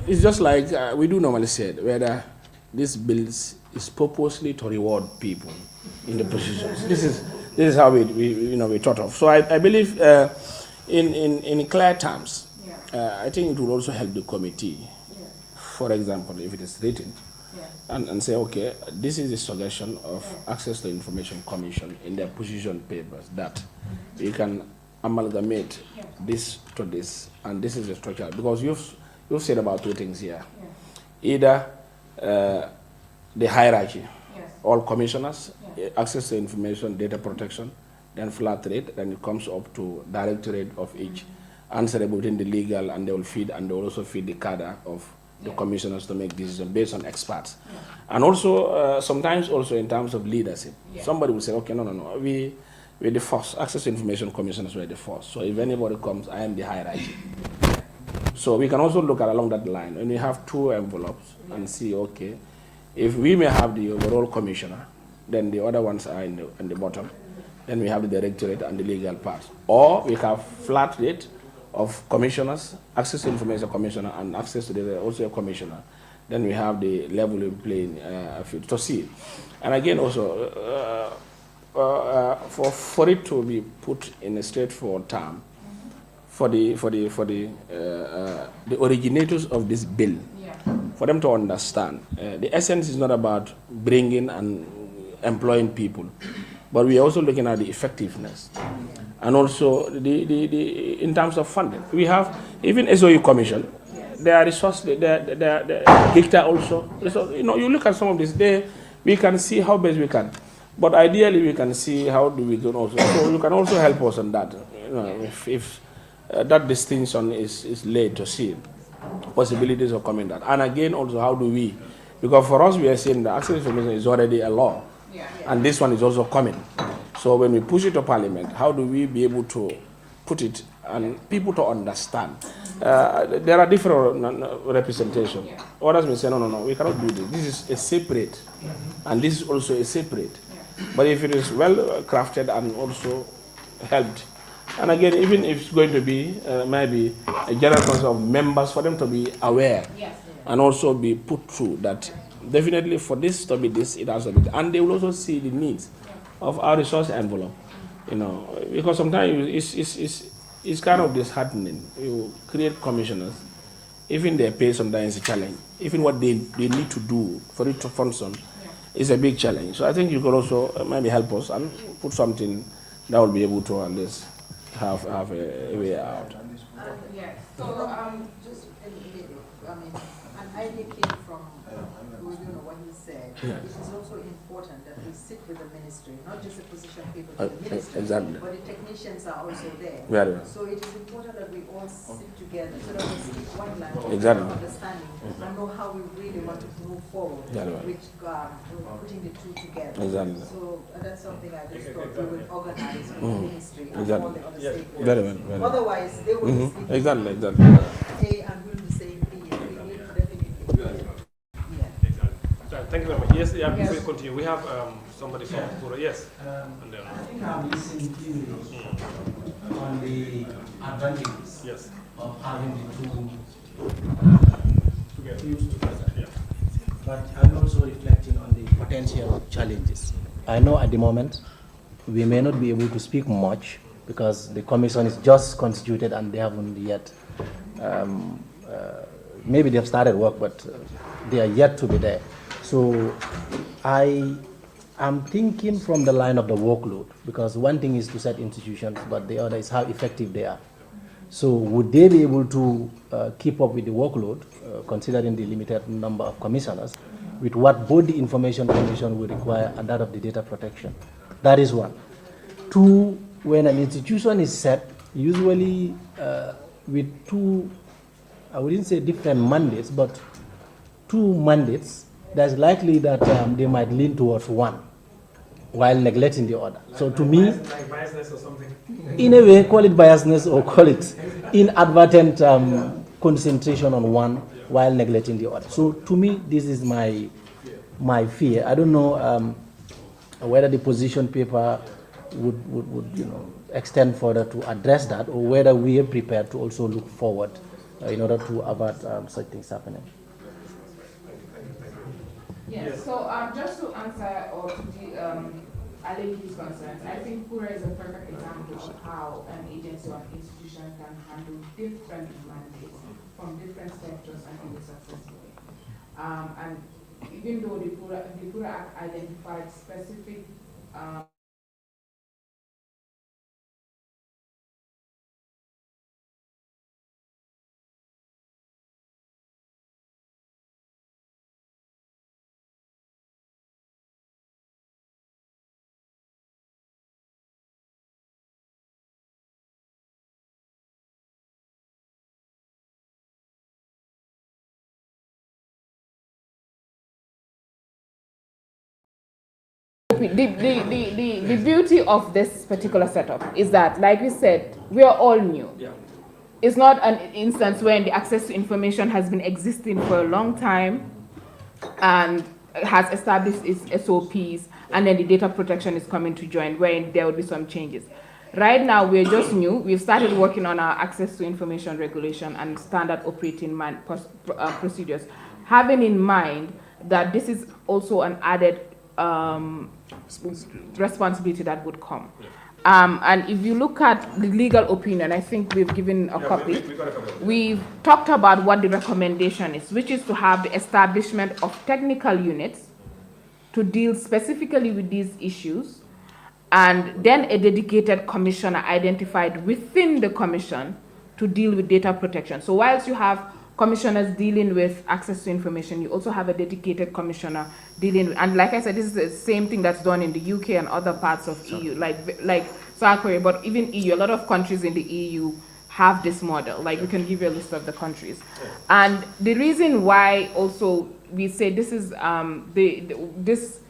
it's just like we do normally say, whether these bills is purposely to reward people in the positions. This is how we thought of. So I believe in clear terms, I think it will also help the committee. For example, if it is written, and say, okay, this is the suggestion of Access to Information Commission in their position papers that you can amalgamate this to this, and this is the structure. Because you've said about two things here. Either the hierarchy, all commissioners, access to information, data protection, then flat rate, then it comes up to directorate of each, answerable within the legal, and they will feed, and they will also feed the cadre of the commissioners to make decisions based on experts. And also, sometimes also in terms of leadership, somebody will say, okay, no, we're the first. Access to Information Commissioners were the first. So if anybody comes, I am the hierarchy. So we can also look at along that line, and we have two envelopes and see, okay, if we may have the overall commissioner, then the other ones are in the bottom. Then we have the directorate and the legal part. Or we have flat rate of commissioners, access to information commissioner, and access to the also a commissioner. Then we have the level in playing field to see. And again, also for it to be put in a straightforward term, for the originators of this bill, for them to understand, the essence is not about bringing and employing people, but we are also looking at the effectiveness. And also the in terms of funding. We have even SOE Commission, they are resource, they are GICTA also. So, you look at some of this, we can see how best we can. But ideally we can see how do we go also. So you can also help us on that. If that distinction is laid to see possibilities of coming that. And again also how do we, because for us we are saying that access to information is already a law. And this one is also coming. So when we push it to Parliament, how do we be able to put it and people to understand? There are different representations. Others may say, no, we cannot do this. This is a separate, and this is also a separate. But if it is well crafted and also helped, and again, even if it's going to be maybe a general council of members for them to be aware and also be put through that definitely for this to be this, it has to be, and they will also see the needs of our resource envelope, because sometimes it's kind of disheartening. You create commissioners, even their pay sometimes is a challenge. Even what they need to do for it to function is a big challenge. So I think you could also maybe help us and put something that will be able to at least have a way out. So just an idea came from what he said. It is also important that we sit with the ministry, not just the position people in the ministry, but the technicians are also there. Very well. So it is important that we all sit together so that we speak one language, understanding, and know how we really want to move forward with putting the two together. So that's something I just thought we would organize with the ministry and all the other stakeholders. Very well. Otherwise, they will be speaking Exactly. A and we'll be saying B, and we need to definitely. Thank you very much. Yes, before we continue, we have somebody from Kura. Yes. I think I'm listening to you on the advantages of having the two views together. But I'm also reflecting on the potential challenges. I know at the moment we may not be able to speak much because the commission is just constituted and they haven't yet, maybe they've started work, but they are yet to be there. So I I'm thinking from the line of the workload, because one thing is to set institutions, but the other is how effective they are. So would they be able to keep up with the workload, considering the limited number of commissioners, with what both the Information Commission would require and that of the data protection? That is one. Two, when an institution is set, usually with two, I wouldn't say different mandates, but two mandates, there's likely that they might lean towards one while neglecting the other. So to me, like biasness or something. in a way, call it biasness or call it inadvertent concentration on one while neglecting the other. So to me, this is my fear. I don't know whether the position paper would extend further to address that, or whether we are prepared to also look forward in order to avert such things happening. Yes, so just to answer or to allay his concerns, I think Pura is a perfect example of how an agency or institution can handle different mandates from different sectors and do it successfully. And even though the Pura Act identified specific the beauty of this particular setup is that, like we said, we are all new. Yeah. It's not an instance where the access to information has been existing for a long time and has established its SOPs, and then the data protection is coming to join, where there will be some changes. Right now, we're just new. We've started working on our access to information regulation and standard operating procedures, having in mind that this is also an added responsibility that would come. And if you look at the legal opinion, I think we've given a copy. We've talked about what the recommendation is, which is to have the establishment of technical units to deal specifically with these issues, and then a dedicated commissioner identified within the commission to deal with data protection. So whilst you have commissioners dealing with access to information, you also have a dedicated commissioner dealing with, and like I said, this is the same thing that's done in the UK and other parts of EU, like South Korea, but even EU, a lot of countries in the EU have this model. Like, we can give you a list of the countries. And the reason why also we say this is, this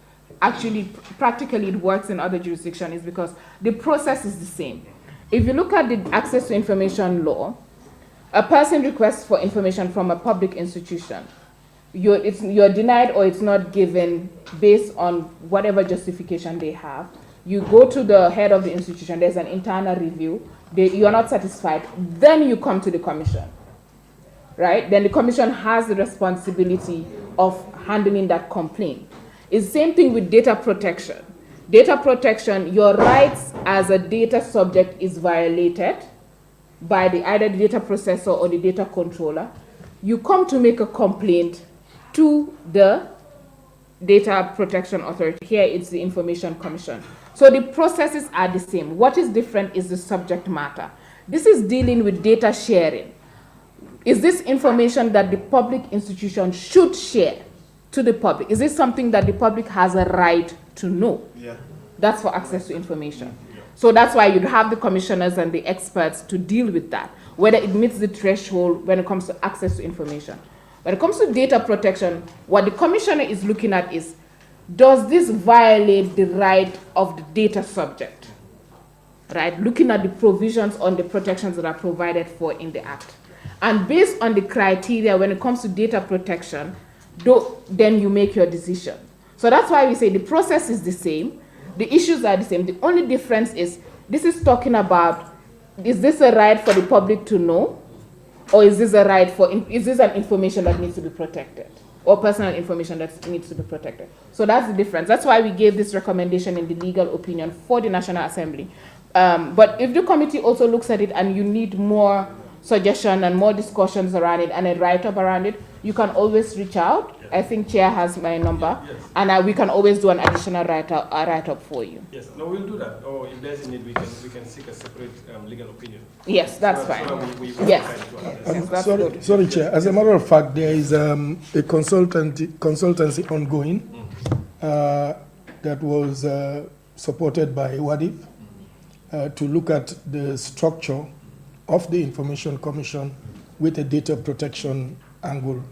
actually practically it works in other jurisdictions is because the process is the same. If you look at the access to information law, a person requests for information from a public institution. You're denied or it's not given based on whatever justification they have. You go to the head of the institution, there's an internal review, you are not satisfied, then you come to the commission, right? Then the commission has the responsibility of handling that complaint. It's the same thing with data protection. Data protection, your rights as a data subject is violated by either the data processor or the data controller. You come to make a complaint to the Data Protection Authority. Here it's the Information Commission. So the processes are the same. What is different is the subject matter. This is dealing with data sharing. Is this information that the public institution should share to the public? Is this something that the public has a right to know? Yeah. That's for access to information. So that's why you'd have the commissioners and the experts to deal with that, whether it meets the threshold when it comes to access to information. When it comes to data protection, what the commissioner is looking at is, does this violate the right of the data subject? Right? Looking at the provisions on the protections that are provided for in the Act. And based on the criteria when it comes to data protection, then you make your decision. So that's why we say the process is the same. The issues are the same. The only difference is this is talking about, is this a right for the public to know? Or is this a right for, is this an information that needs to be protected? Or personal information that needs to be protected? So that's the difference. That's why we gave this recommendation in the legal opinion for the National Assembly. But if the committee also looks at it and you need more suggestion and more discussions around it and a write-up around it, you can always reach out. I think Chair has my number, and we can always do an additional write-up for you. Yes, no, we'll do that. Or if there's a need, we can seek a separate legal opinion. Yes, that's So that- fine. so that we Yes. yes, that's sorry, good. sorry, Chair. As a matter of fact, there is a consultancy ongoing that was supported by WADIF to look at the structure of the Information Commission with a data protection angle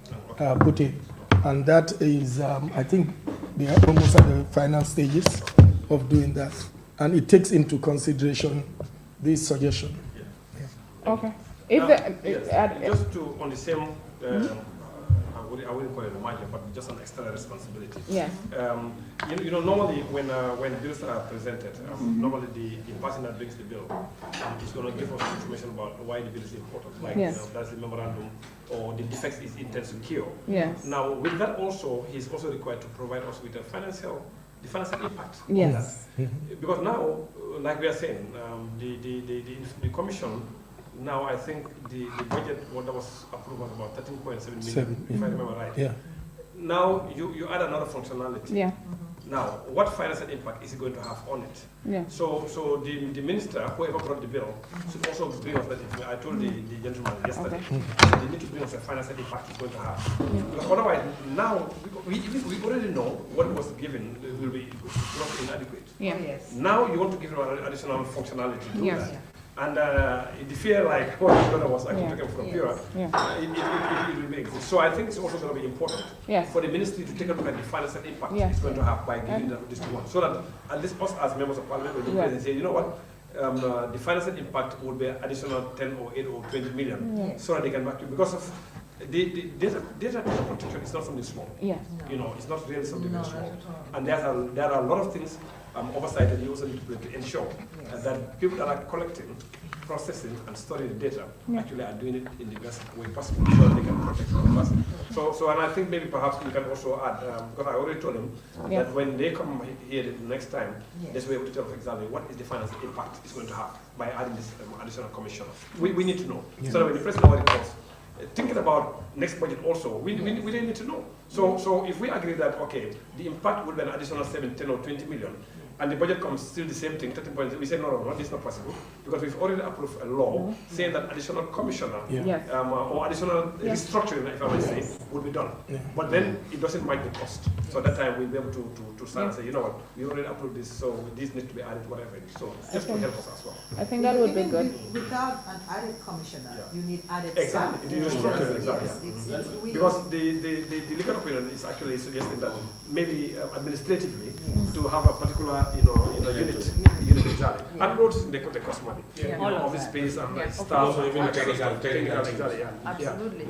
put in. And that is, I think they are almost at the final stages of doing that. And it takes into consideration this suggestion. Okay. Just to, on the same, I wouldn't call it a margin, but just an extra responsibility. Yeah. You know, normally when bills are presented, normally the person that brings the bill is going to give us information about why the bill is important, like that's the memorandum or the defects it intends to cure. Yes. Now, with that also, he's also required to provide us with the financial impact. Yes. Because now, like we are saying, the commission. Now, I think the budget that was approved was about 13.7 million, if I remember right. Yeah. Now, you add another functionality. Yeah. Now, what financial impact is it going to have on it? Yeah. So the minister, whoever brought the bill, should also bring us that information. I told the gentleman yesterday, they need to bring us a financial impact it's going to have. Because otherwise, now, we already know what was given will be not inadequate. Yeah. Yes. Now, you want to give them an additional functionality to do Yes. that. And the fear, like what my brother was actually talking from Pura, it will make exist. So I think it's also going to be important for the ministry to take a look at the financial impact it's going to have by giving this to one. So that at least us as members of parliament will look at it and say, you know what, the financial impact would be additional 10 or 8 or 20 million, so that they can back to, because of the data protection is not something small. Yeah. You know, it's not really something very small. And there are a lot of things oversight that you also need to ensure that people that are collecting, processing, and storing the data actually are doing it in the best way possible so that they can protect the person. So, and I think maybe perhaps we can also add, because I already told them that when they come here the next time, they'll be able to tell us exactly what is the financial impact it's going to have by adding this additional commissioner. We need to know. So that when the president already comes, thinking about next budget also, we really need to know. So if we agree that, okay, the impact would be an additional 7, 10 or 20 million, and the budget comes still the same thing, 30 points, we say no, this is not possible, because we've already approved a law saying that additional commissioner or additional restructuring, if I may say, would be done. But then it doesn't match the cost. So at that time we'll be able to start and say, you know what, we already approved this, so this needs to be added, whatever it is. So just to help us as well. I think that would be good. Without an added commissioner, you need added Exactly, the restructuring, exactly. Because the legal opinion is actually suggesting that maybe administratively to have a particular unit exactly. And roads they cost money. Office space and staff, even technical. Absolutely.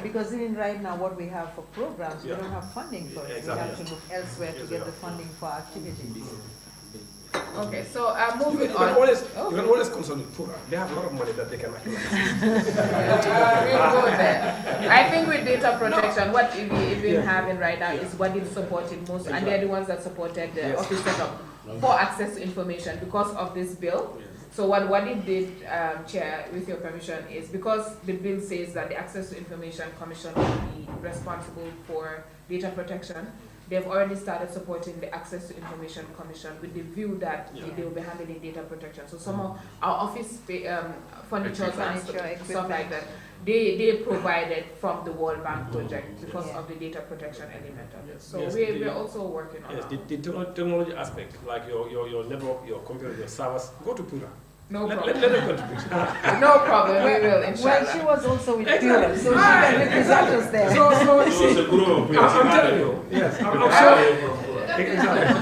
Because even right now, what we have for programs, we don't have funding for it. We have to look elsewhere to get the funding for activities. Okay, so moving you on. can always consult with Pura. They have a lot of money that they can actually. We'll go there. I think with data protection, what we've been having right now is what is supported most, and they're the ones that supported the office setup for access to information because of this bill. So what it did, Chair, with your permission, is because the bill says that the Access to Information Commission will be responsible for data protection, they've already started supporting the Access to Information Commission with the view that they will be handling data protection. So some of our office furniture and stuff like that, they provided from the World Bank project because of the data protection element of it. So we're also working on that. The technology aspect, like your network, your computer, your servers, go to Pura. No problem. Let them contribute. No problem, we will, inshallah. Well, she was also with Pura, so she can represent us there. So It was a group. I'm telling you, yes, I'm sure. Exactly.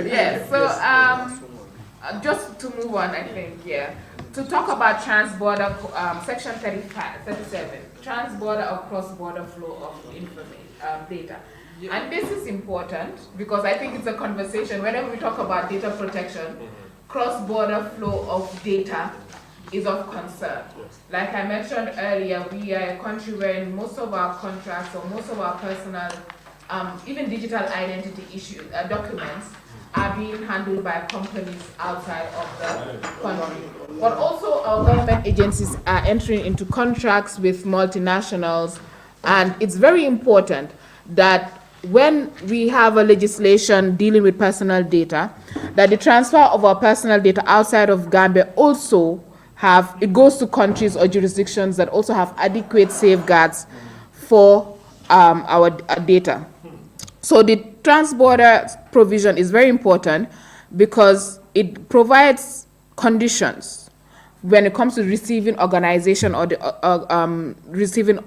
Yes, so just to move on, I think, to talk about trans-border, section 37, trans-border or cross-border flow of information, data. And this is important because I think it's a conversation, whenever we talk about data protection, cross-border flow of data is of concern. Like I mentioned earlier, we are a country where most of our contracts or most of our personal even digital identity documents are being handled by companies outside of the country. But also our government agencies are entering into contracts with multinationals, and it's very important that when we have a legislation dealing with personal data, that the transfer of our personal data outside of Gambia also it goes to countries or jurisdictions that also have adequate safeguards for our data. So the trans-border provision is very important because it provides conditions when it comes to receiving organization or the receiving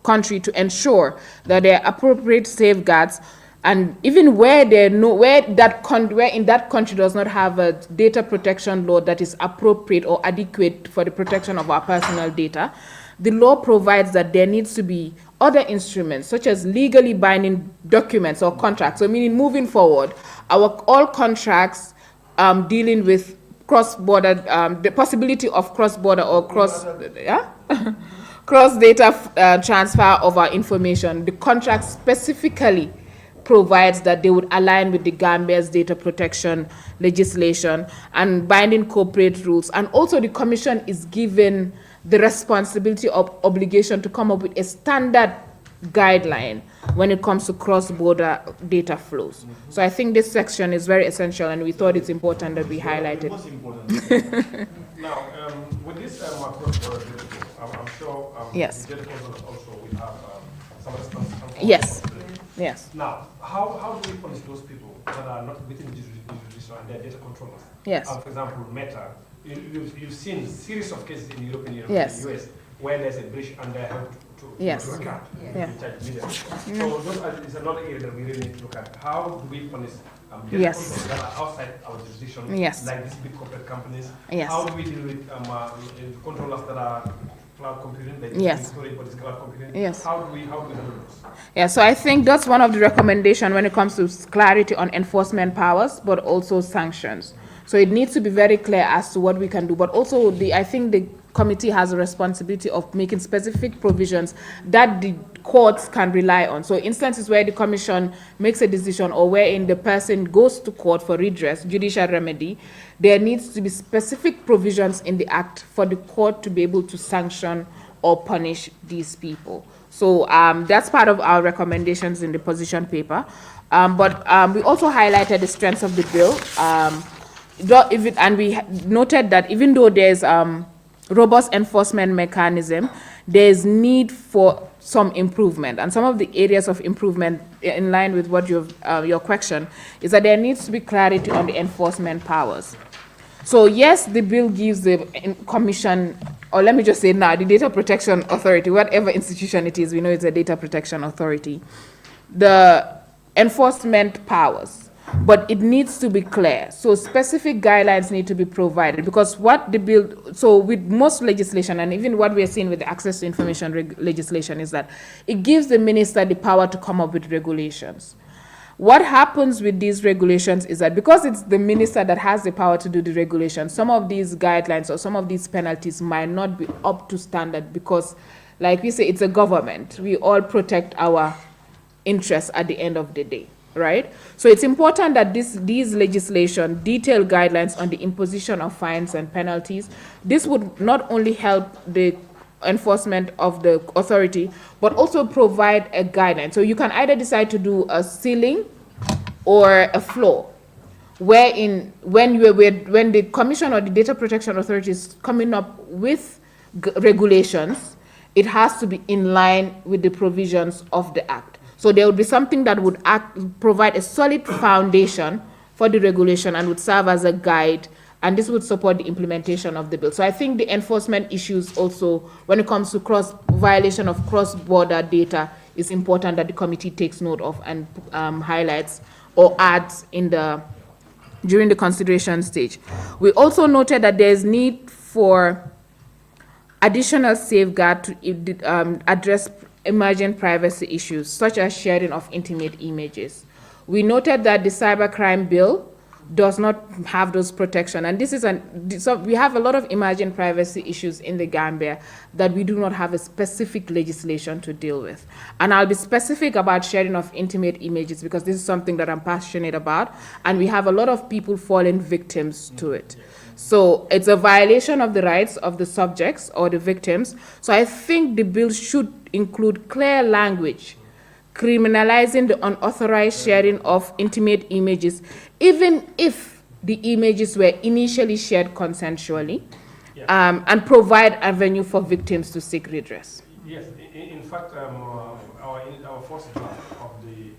country to ensure that there are appropriate safeguards, and even where in that country does not have a data protection law that is appropriate or adequate for the protection of our personal data, the law provides that there needs to be other instruments such as legally binding documents or contracts. So meaning moving forward, all contracts dealing with cross-border, the possibility of cross-border or cross-data transfer of our information, the contract specifically provides that they would align with the Gambia's data protection legislation and binding corporate rules. And also the Commission is given the responsibility of obligation to come up with a standard guideline when it comes to cross-border data flows. So I think this section is very essential, and we thought it's important that we highlight it. Most important. Now, with this cross-border data, I'm sure yes. the data also will have some responsibility. Yes. Yes. Now, how do we punish those people that are not within the jurisdiction and they're data controllers? Yes. For example, Meta. You've seen a series of cases in the European Union yes. and the US where there's a breach and they're held to yes. account. Yeah. So those is another area that we really need to look at. How do we punish data yes. controllers that are outside our jurisdiction, yes. like these big corporate companies? Yes. How do we deal with controllers that are cloud computing, like yes. storing for this cloud computing? Yes. How do we handle those? Yeah, so I think that's one of the recommendations when it comes to clarity on enforcement powers, but also sanctions. So it needs to be very clear as to what we can do, but also I think the committee has a responsibility of making specific provisions that the courts can rely on. So instances where the commission makes a decision or wherein the person goes to court for redress, judicial remedy, there needs to be specific provisions in the act for the court to be able to sanction or punish these people. So that's part of our recommendations in the position paper. But we also highlighted the strengths of the bill. And we noted that even though there's robust enforcement mechanism, there's need for some improvement. And some of the areas of improvement, in line with what your question, is that there needs to be clarity on the enforcement powers. So yes, the bill gives the commission, or let me just say now, the Data Protection Authority, whatever institution it is, we know it's a Data Protection Authority, the enforcement powers. But it needs to be clear. So specific guidelines need to be provided, because what the bill, so with most legislation, and even what we are seeing with the access to information legislation, is that it gives the minister the power to come up with regulations. What happens with these regulations is that because it's the minister that has the power to do the regulation, some of these guidelines or some of these penalties might not be up to standard because, like we say, it's a government. We all protect our interests at the end of the day. Right? So it's important that these legislation detail guidelines on the imposition of fines and penalties. This would not only help the enforcement of the authority, but also provide a guideline. So you can either decide to do a ceiling or a floor, wherein when the commission or the Data Protection Authority is coming up with regulations, it has to be in line with the provisions of the Act. So there would be something that would provide a solid foundation for the regulation and would serve as a guide, and this would support the implementation of the bill. So I think the enforcement issues also, when it comes to violation of cross-border data, is important that the committee takes note of and highlights or adds during the consideration stage. We also noted that there is need for additional safeguard to address emerging privacy issues, such as sharing of intimate images. We noted that the cybercrime bill does not have those protection. And this is so we have a lot of emerging privacy issues in the Gambia that we do not have a specific legislation to deal with. And I'll be specific about sharing of intimate images because this is something that I'm passionate about, and we have a lot of people falling victims to it. So it's a violation of the rights of the subjects or the victims. So I think the bill should include clear language criminalizing the unauthorized sharing of intimate images, even if the images were initially shared consensually, and provide avenue for victims to seek redress. Yes, in fact, our first draft of the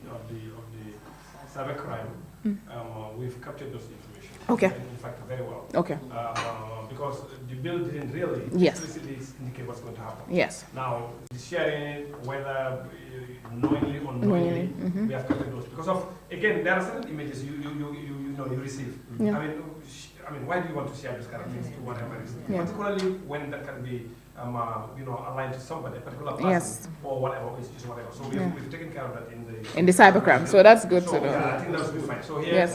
cybercrime, we've captured those information. Okay. In fact, very well. Okay. Because the bill didn't really explicitly indicate what's going to happen. Yes. Now, the sharing, whether knowingly or unknowingly, we have captured those. Because of, again, there are certain images you receive. Yeah. I mean, why do you want to share those kind of things to whatever it is? Yeah. Particularly when that can be, aligned to somebody, a particular person, or whatever, it's whatever. So we've taken care of that in the cybercrime. So that's good to know. Yeah, I think that's good fine. So here,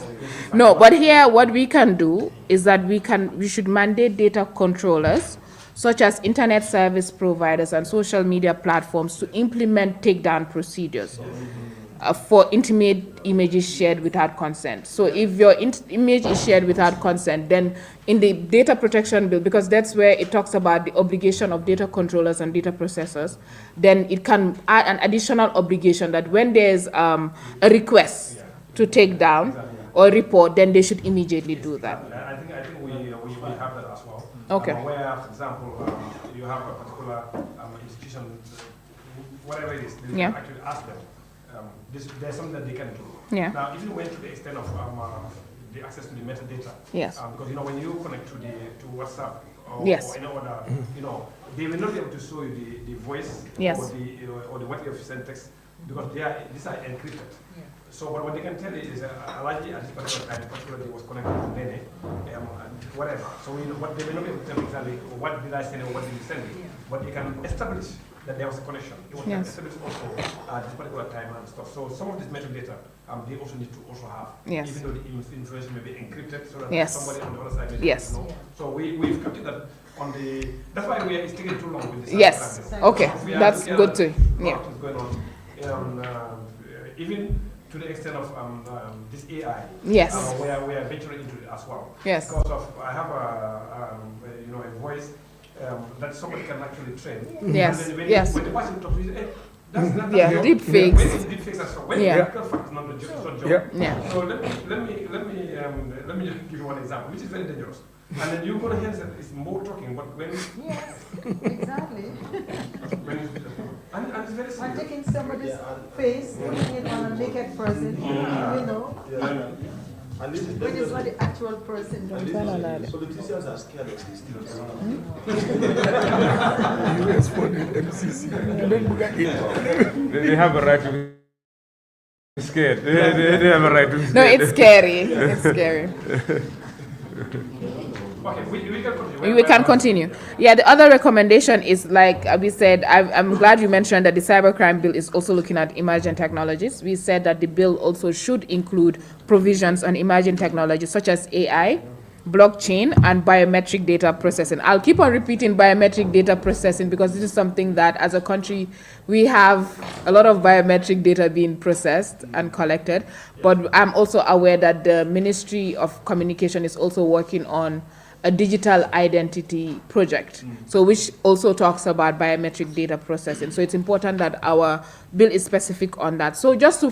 no, but here what we can do is that we should mandate data controllers, such as internet service providers and social media platforms, to implement takedown procedures for intimate images shared without consent. So if your image is shared without consent, then in the data protection bill, because that's where it talks about the obligation of data controllers and data processors, then it can add an additional obligation that when there's a request to take down or report, then they should immediately do that. I think we have that as well. Okay. Where, for example, you have a particular institution, whatever it is, you can actually ask them. There's something that they can do. Yeah. Now, if you went to the extent of the access to the metadata, because when you connect to WhatsApp or any other, they will not be able to show you the voice or the what you have sent text because these are encrypted. So what they can tell you is largely at this particular time, particularly was connected to Nene, whatever. So what they may not be able to tell exactly what did I send or what did you send, but they can establish that there was a connection. It was established also at this particular time and stuff. So some of this metadata, they also need to also have, even though the information may be encrypted, so that somebody on the other side may know. So we've captured that on the. That's why it's taking too long with this. Yes. Okay. That's good too. Yeah. Going on, even to the extent of this AI. Yes. Where we are venturing into it as well. Yes. Because of I have a voice. That somebody can actually train. Yes. And then yes. When the person talks, you say, that's not deep fakes. Deep fakes as well. When the fact is not the job. Yeah. So let me give you one example, which is very dangerous. And then you're going to hear that it's more talking, but when exactly. And it's very serious. I'm taking somebody's face, putting it on a naked person, And this is when it's not the actual person. Politicians are scared of these things. US funded MCC. They have a right to be scared. They have a right to be scared. No, it's scary. It's scary. Okay, we can continue. Yeah, the other recommendation is, like we said, I'm glad you mentioned that the cybercrime bill is also looking at emerging technologies. We said that the bill also should include provisions on emerging technologies such as AI, blockchain, and biometric data processing. I'll keep on repeating biometric data processing because this is something that as a country we have a lot of biometric data being processed and collected. But I'm also aware that the Ministry of Communication is also working on a digital identity project, so which also talks about biometric data processing. So it's important that our bill is specific on that. So just to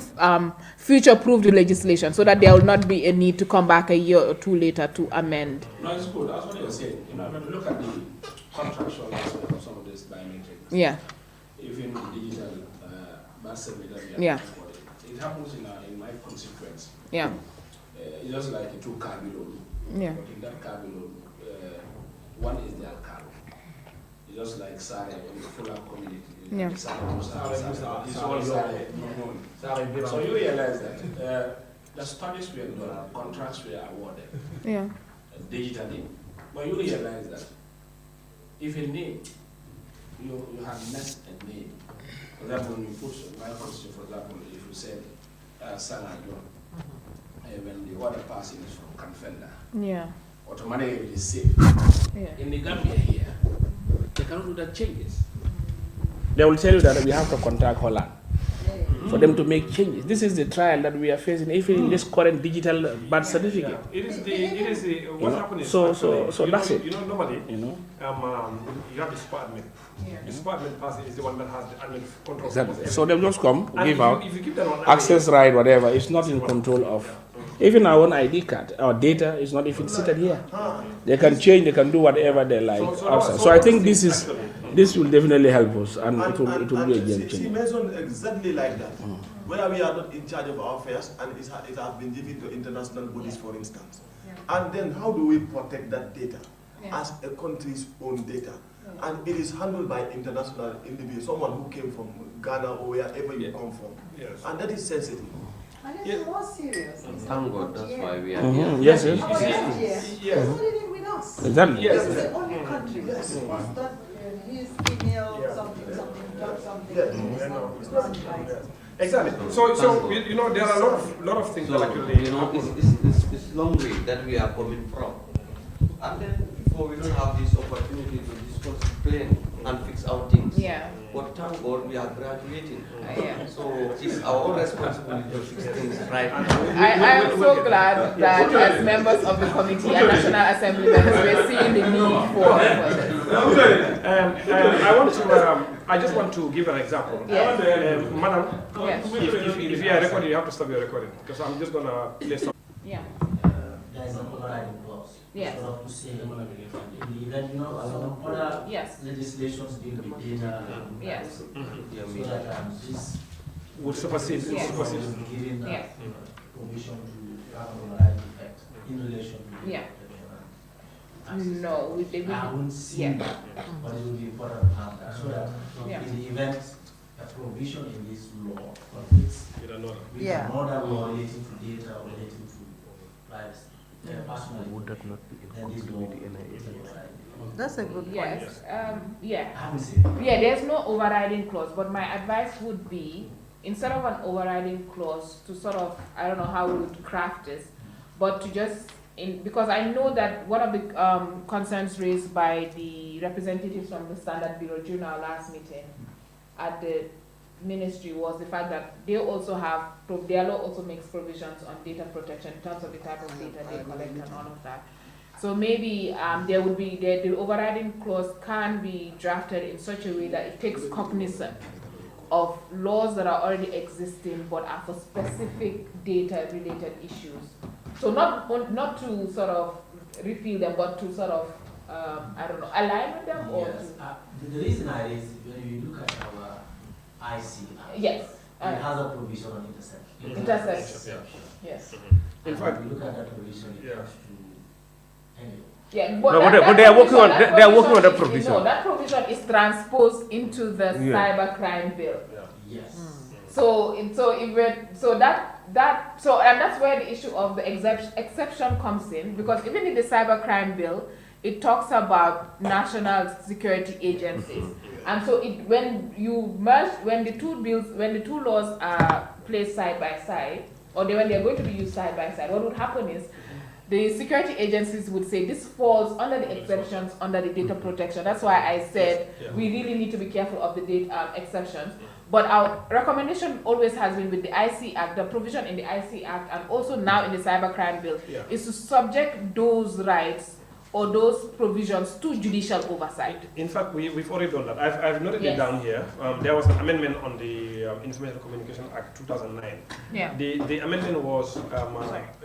future-proof the legislation so that there will not be a need to come back a year or two later to amend. No, it's good. That's what you're saying. When you look at the contractual aspect of some of this biometrics, even digital birth certificate, it happens in my constituency. It's just like a two-car below. But in that car below, one is the Alcaro. It's just like Sare in the Fulham community. So you realize that the studies were done, contracts were awarded digitally. But you realize that if a name, you have messed a name. For example, when you put my constitution, for example, if you said Sana John, when the other person is from Canfenda, Yeah. automatically it is safe. Yeah. In the Gambia here, they cannot do that changes. They will tell you that we have to contact Holland for them to make changes. This is the trial that we are facing, even in this current digital birth certificate. It is what happened is So that's that's it. Normally, You have the SPA admin. The SPA admin person is the one that has the admin control. Exactly. So they just come, And give if out you give them one access right, whatever. It's not in control of. Even our own ID card, our data is not even seated here. They can change, they can do whatever they like outside. So I think this will definitely help us, and it will be a game She changer. mentioned exactly like that. Where we are not in charge of our affairs and it has been given to international bodies, for instance. And then how do we protect that data as a country's own data? And it is handled by international individuals, someone who came from Ghana or wherever you come from. And that is sensitive. And it's more serious. Thank God, that's why we are Mhm. here. Yes, yes. Our It's not even with us. Exactly. This is the only country that was done, his email, something, done something. It's not right. Exactly. So there are a lot of things So, that actually it's long way that we are coming from. And then before we don't have this opportunity to discuss plain and fix our things. Yeah. But thank God we are graduating. Yeah. So it's our own responsibility to fix things right. I am so glad that as members of the committee and National Assembly members, we're seeing the need for this. I just want to give an example. Yes. Madam, Yes. if you are recording, you have to stop your recording because I'm just going to play some. Yeah. There is an overriding clause. Yes. Sort of to say, in the event, some other Yes. legislations deal with data. Yes. So that this would supersede. Yes. Giving Yes. permission to have an overriding effect in relation to Yeah. access. No, we did. I wouldn't see Yeah. that, but it would be important to have that, so that Yeah. in the event a provision in this law conflicts with Yeah. another law relating to data or relating to privacy, personally, would that not be included with the NIA? That's a good point. Yes. Yeah. I haven't seen it. Yeah, there's no overriding clause, but my advice would be, instead of an overriding clause, to sort of, I don't know how we would craft this, but to just, because I know that one of the concerns raised by the representatives from the Standard Bureau during our last meeting at the ministry was the fact that they also have, their law also makes provisions on data protection in terms of the type of data they collect and all of that. So maybe there would be, the overriding clause can be drafted in such a way that it takes cognizance of laws that are already existing but are for specific data related issues. So not to sort of repeal them, but to sort of, I don't know, align with them or Yes. to... The reason I raise it, when you look at our IC Act, Yes. it has a provision on interception. Interception. Yes. In fact, we look at that provision, it comes to anyway. Yeah, No, but they are working on that provision. No, that provision is transposed into the Yeah. cybercrime bill. Yes. And that's where the issue of the exception comes in, because even in the cybercrime bill, it talks about national security agencies. And so when the two laws are placed side by side, or when they're going to be used side by side, what would happen is the security agencies would say this falls under the exceptions under the data protection. That's why I said we really need to be careful of the data exceptions. But our recommendation always has been with the IC Act, the provision in the IC Act, and also now in the cybercrime bill, is to subject those rights or those provisions to judicial oversight. In fact, we've already done that. I've noted it down here. There was an amendment on the Information Communication Act 2009. Yeah. The amendment was,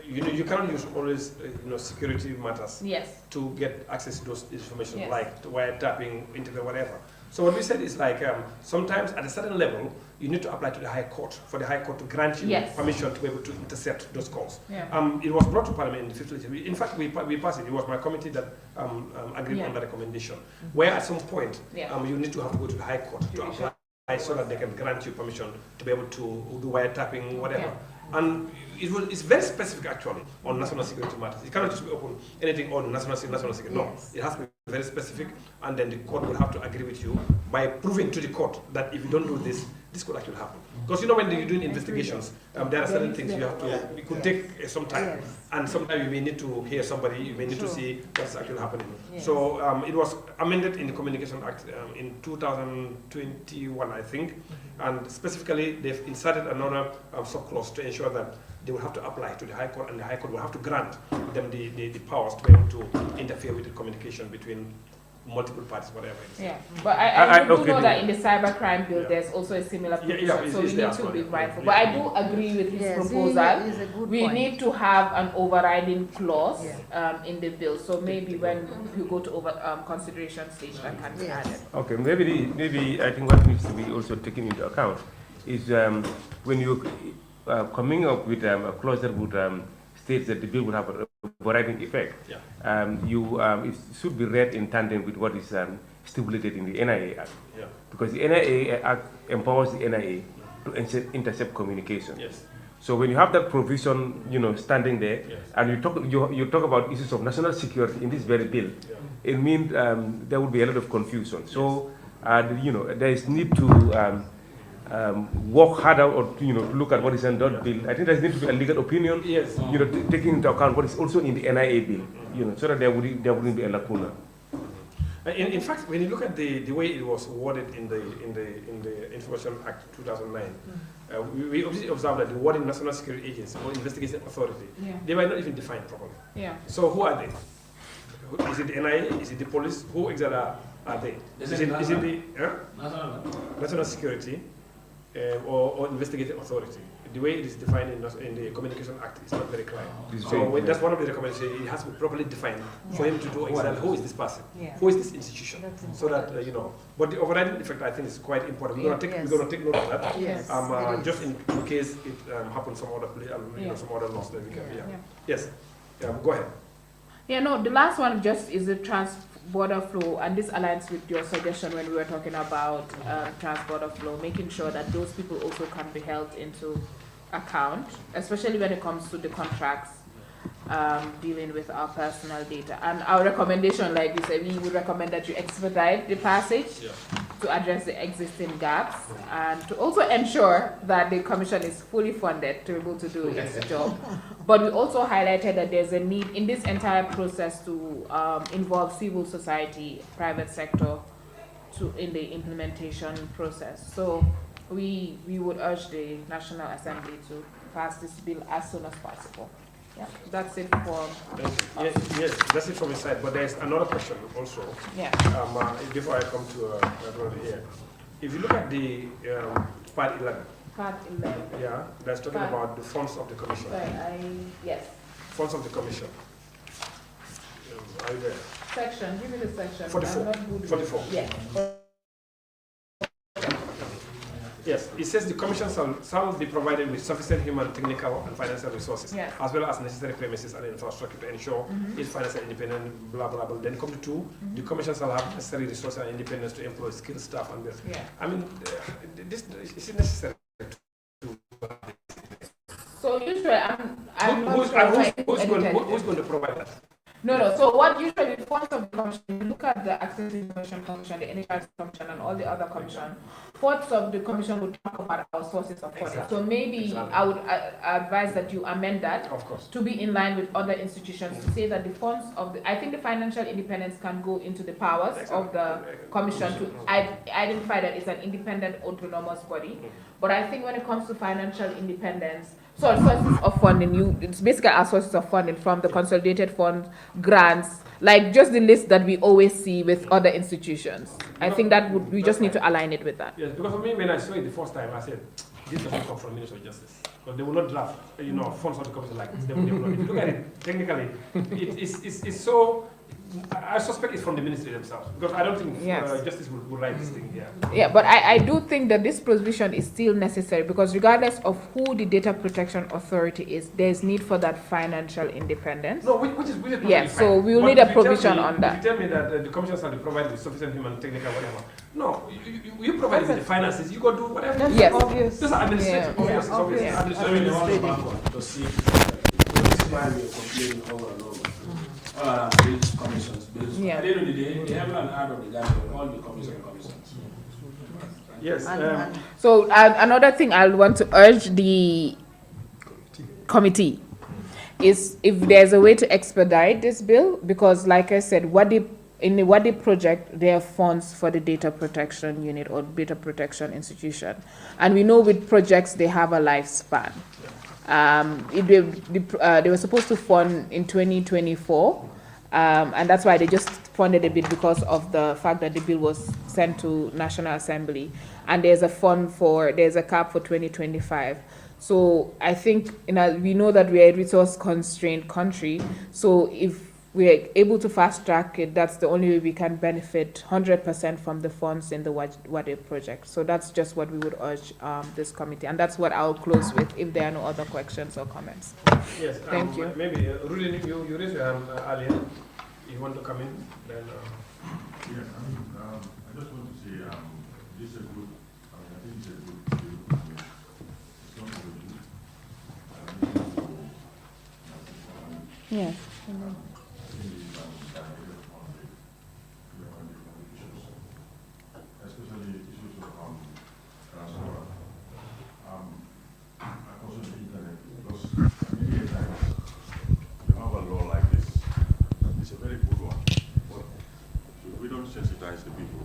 you cannot use always security matters to get access to those information, like wiretapping, internet, whatever. So what we said is like sometimes at a certain level you need to apply to the High Court for the High Court to grant you permission to be able to intercept those calls. It was brought to Parliament in the 5th legislature. In fact, we passed it. It was my committee that agreed on the recommendation. Where at some point you need to have to go to the High Court to apply so that they can grant you permission to be able to do wiretapping, whatever. And it's very specific actually on national security matters. It cannot just be open anything on national security. No, it has to be very specific, and then the court will have to agree with you by proving to the court that if you don't do this, this could actually happen. Because you know when you're doing investigations, there are certain things you have to, it could take some time. And sometimes you may need to hear somebody, you may need to see what's actually happening. So it was amended in the Communication Act in 2021, I think. And specifically, they've inserted another subclause to ensure that they will have to apply to the High Court, and the High Court will have to grant them the powers to be able to interfere with the communication between multiple parties, whatever it is. Yeah, but I do okay, know that in the cybercrime bill, there's also a similar provision, so we need to be mindful. But I do agree with his proposal. We need to have an overriding clause in the bill, so maybe when you go to consideration stage, that can be added. Okay, maybe I think what needs to be also taken into account is when you coming up with a clause that would state that the bill would have a overriding effect. It should be read in tandem with what is stipulated in the NIA Act. Because the NIA Act empowers the NIA to intercept communication. So when you have that provision, standing there, and you talk about issues of national security in this very bill, it means there would be a lot of confusion. So there is need to work harder, or to look at what is in that bill. I think there needs to be a legal opinion, taking into account what is also in the NIA bill, so that there wouldn't be a lacuna. In fact, when you look at the way it was worded in the Information Act 2009, we observed that the wording National Security Agency or Investigation Authority, they were not even defined properly. So who are they? Is it the NIA? Is it the police? Who exactly are they? Is it the National Security or Investigative Authority? The way it is defined in the Communication Act is not very clear. So that's one of the recommendations. It has to be properly defined for him to do exactly who is this person, who is this institution, so that But the overriding effect, I think, is quite important. We're going to take note of that. Just in case it happens some other place, some other laws that we can. Yes. Go ahead. The last one just is the trans-border flow, and this aligns with your suggestion when we were talking about trans-border flow, making sure that those people also can be held into account, especially when it comes to the contracts dealing with our personal data. And our recommendation, like we said, we would recommend that you expedite the passage to address the existing gaps, and to also ensure that the Commission is fully funded to be able to do its job. But we also highlighted that there's a need in this entire process to involve civil society, private sector in the implementation process. So we would urge the National Assembly to pass this bill as soon as possible. That's it for yes, that's it from his side. But there's another question also. Before I come to everybody here, if you look at the part 11. Part 11. That's talking about the funds of the Commission. Yes. Funds of the Commission. Are you there? Section. Give me the section. 44. Yes. Yes, it says the Commission shall be provided with sufficient human, technical, and financial resources, as well as necessary premises and infrastructure to ensure its financial independence, blah, blah, blah. Then come to 2, the Commission shall have necessary resources and independence to employ skilled staff and this. I mean, this is it necessary to... So usually, I'm not sure who's going to provide that? No. So what usually the funds of the Commission, you look at the Access Information Commission, the NHS Commission, and all the other commission, funds of the Commission would talk about our sources of funding. So maybe I would advise that you amend that to be in line with other institutions, to say that the funds of I think the financial independence can go into the powers of the Commission to identify that it's an independent, autonomous body. But I think when it comes to financial independence, so sources of funding, it's basically our sources of funding from the consolidated fund, grants, like just the list that we always see with other institutions. I think that we just need to align it with that. Yes, because for me, when I saw it the first time, I said, this doesn't come from Ministry of Justice. Because they will not draft, funds of the Commission like this. They will not. If you look at it, technically, it's so... I suspect it's from the ministry themselves, because I don't think Justice will write this thing here. Yeah, but I do think that this provision is still necessary, because regardless of who the Data Protection Authority is, there's need for that financial independence. No, which is so we will need a provision on that. If you tell me that the Commission shall be provided with sufficient human, technical, whatever. No, you provide with the finances, you go do whatever. Yes. Obvious. This is administrative. Obvious. To see this is why we are complaining over and over. Bills, commissions, bills. At the end of the day, the heaven and heart of the government, all the commissions. Yes. So another thing I want to urge the committee is if there's a way to expedite this bill, because like I said, in the Wadi project, there are funds for the data protection unit or data protection institution. And we know with projects, they have a lifespan. They were supposed to fund in 2024, and that's why they just funded a bit because of the fact that the bill was sent to National Assembly. And there's a cap for 2025. So I think we know that we are a resource-constrained country. So if we are able to fast-track it, that's the only way we can benefit 100% from the funds in the Wadi project. So that's just what we would urge this committee, and that's what I'll close with if there are no other questions or comments. Yes. Thank you. Maybe Rudy, you raised your hand earlier. You want to come in? Then. Yes, I just want to say this is a good. I think it's a good bill. It's not good. Yes. Especially issues of transport. Also the internet, because many times you have a law like this. It's a very good one. But if we don't sensitize the people,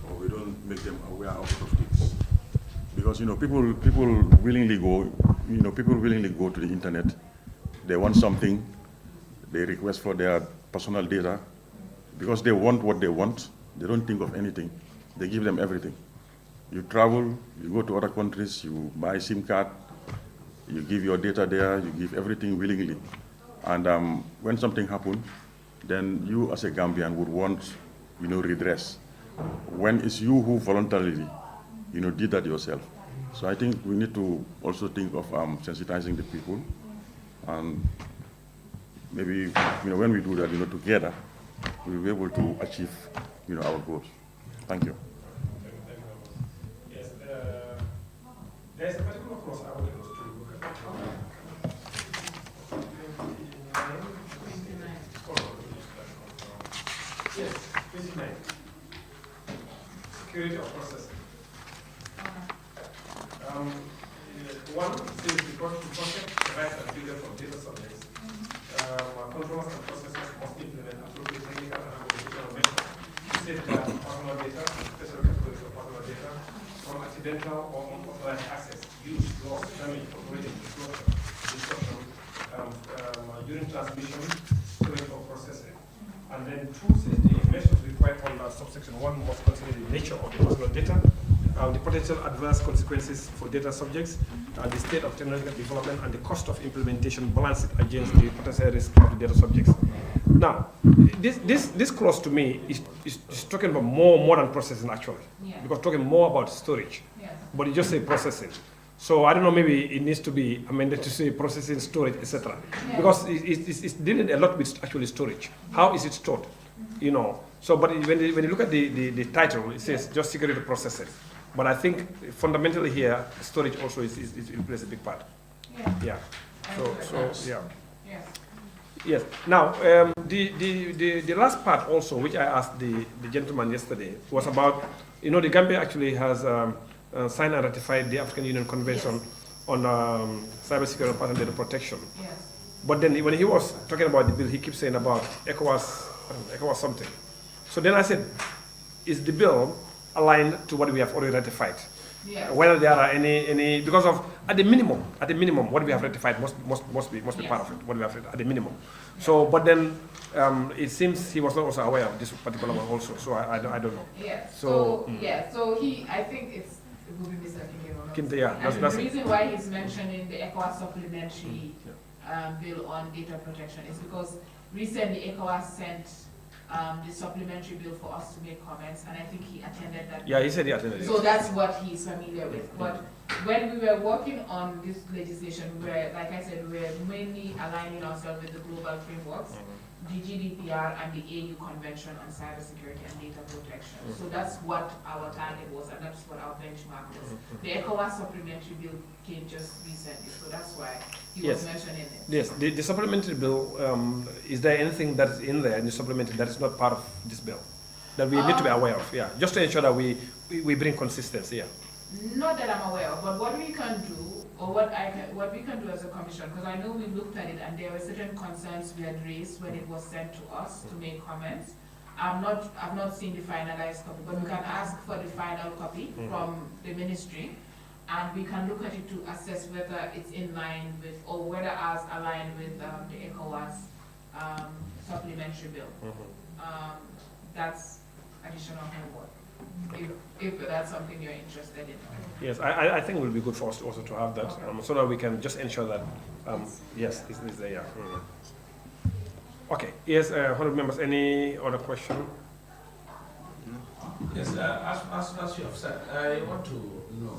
or we don't make them aware of things, because people willingly go to the internet. They want something, they request for their personal data, because they want what they want. They don't think of anything. They give them everything. You travel, you go to other countries, you buy a SIM card, you give your data there, you give everything willingly. And when something happens, then you as a Gambian would want, redress. When it's you who voluntarily, did that yourself. So I think we need to also think of sensitizing the people. And maybe, when we do that, together, we'll be able to achieve, our goals. Thank you. Yes. There's a particular clause I want to look at. Yes, 29. Security of processing. One is the project provides a figure for data subjects. Controllers and processors must implement appropriate technical and organizational measures to safeguard personal data, special categories of personal data, from accidental or unauthorized access, use, loss, damage, operating, disruption, during transmission, storage, or processing. And then 2 says the measures required under subsection 1 must consider the nature of the personal data, the potential adverse consequences for data subjects, the state of technological development, and the cost of implementation balanced against the potential risk of the data subjects. Now, this clause to me is talking about more than processing actually, because talking more about storage, but it just say processing. So I don't know, maybe it needs to be amended to say processing, storage, etc. Because it's dealing a lot with actually storage. How is it stored? So, but when you look at the title, it says just security processing. But I think fundamentally here, storage also plays a big part. Yeah. Yes. Now, the last part also, which I asked the gentleman yesterday, was about, the Gambia actually has signed and ratified the African Union Convention on cybersecurity and personal data protection. But then when he was talking about the bill, he keeps saying about ECOWAS something. So then I said, is the bill aligned to what we have already ratified? Whether there are any because of at the minimum what we have ratified must be part of it, what we have at the minimum. So but then it seems he was not also aware of this particular one also, so I don't know. So I think it will be Mr. Kinte. The reason why he's mentioning the ECOWAS supplementary bill on data protection is because recently ECOWAS sent the supplementary bill for us to make comments, and I think he attended that. Yeah, he said he attended. So that's what he's familiar with. But when we were working on this legislation, like I said, we were mainly aligning ourselves with the global frameworks, the GDPR and the AU Convention on Cybersecurity and Data Protection. So that's what our target was, and that's what our benchmark was. The ECOWAS supplementary bill came just recently, so that's why he was mentioning it. Yes, the supplementary bill, is there anything that is in there in the supplementary that is not part of this bill? that we need to be aware of? Yeah, just to ensure that we bring consistency. Yeah. Not that I'm aware of, but what we can do, or what we can do as a commission, because I know we looked at it and there were certain concerns we had raised when it was sent to us to make comments. I've not seen the finalized copy, but we can ask for the final copy from the ministry, and we can look at it to assess whether it's in line with, or whether ours align with the ECOWAS supplementary bill. That's additional homework, if that's something you're interested in. Yes, I think it will be good for us also to have that, so that we can just ensure that, yes, this is there. Yeah. Okay, yes, honorable members, any other question? Yes, as you have said, I want to know,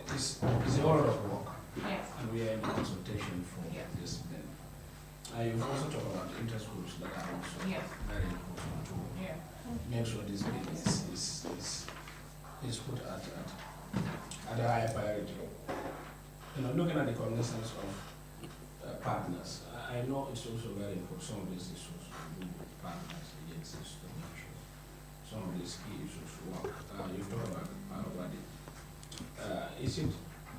it's a whole lot of work, and we are in consultation for this bill. You've also talked about interest groups that are also very important to make sure this bill is put at a high priority. Looking at the cognizance of partners, I know it's also very important. Some of these issues do partners, agencies, to make sure some of these key issues work. You've talked about already. Is it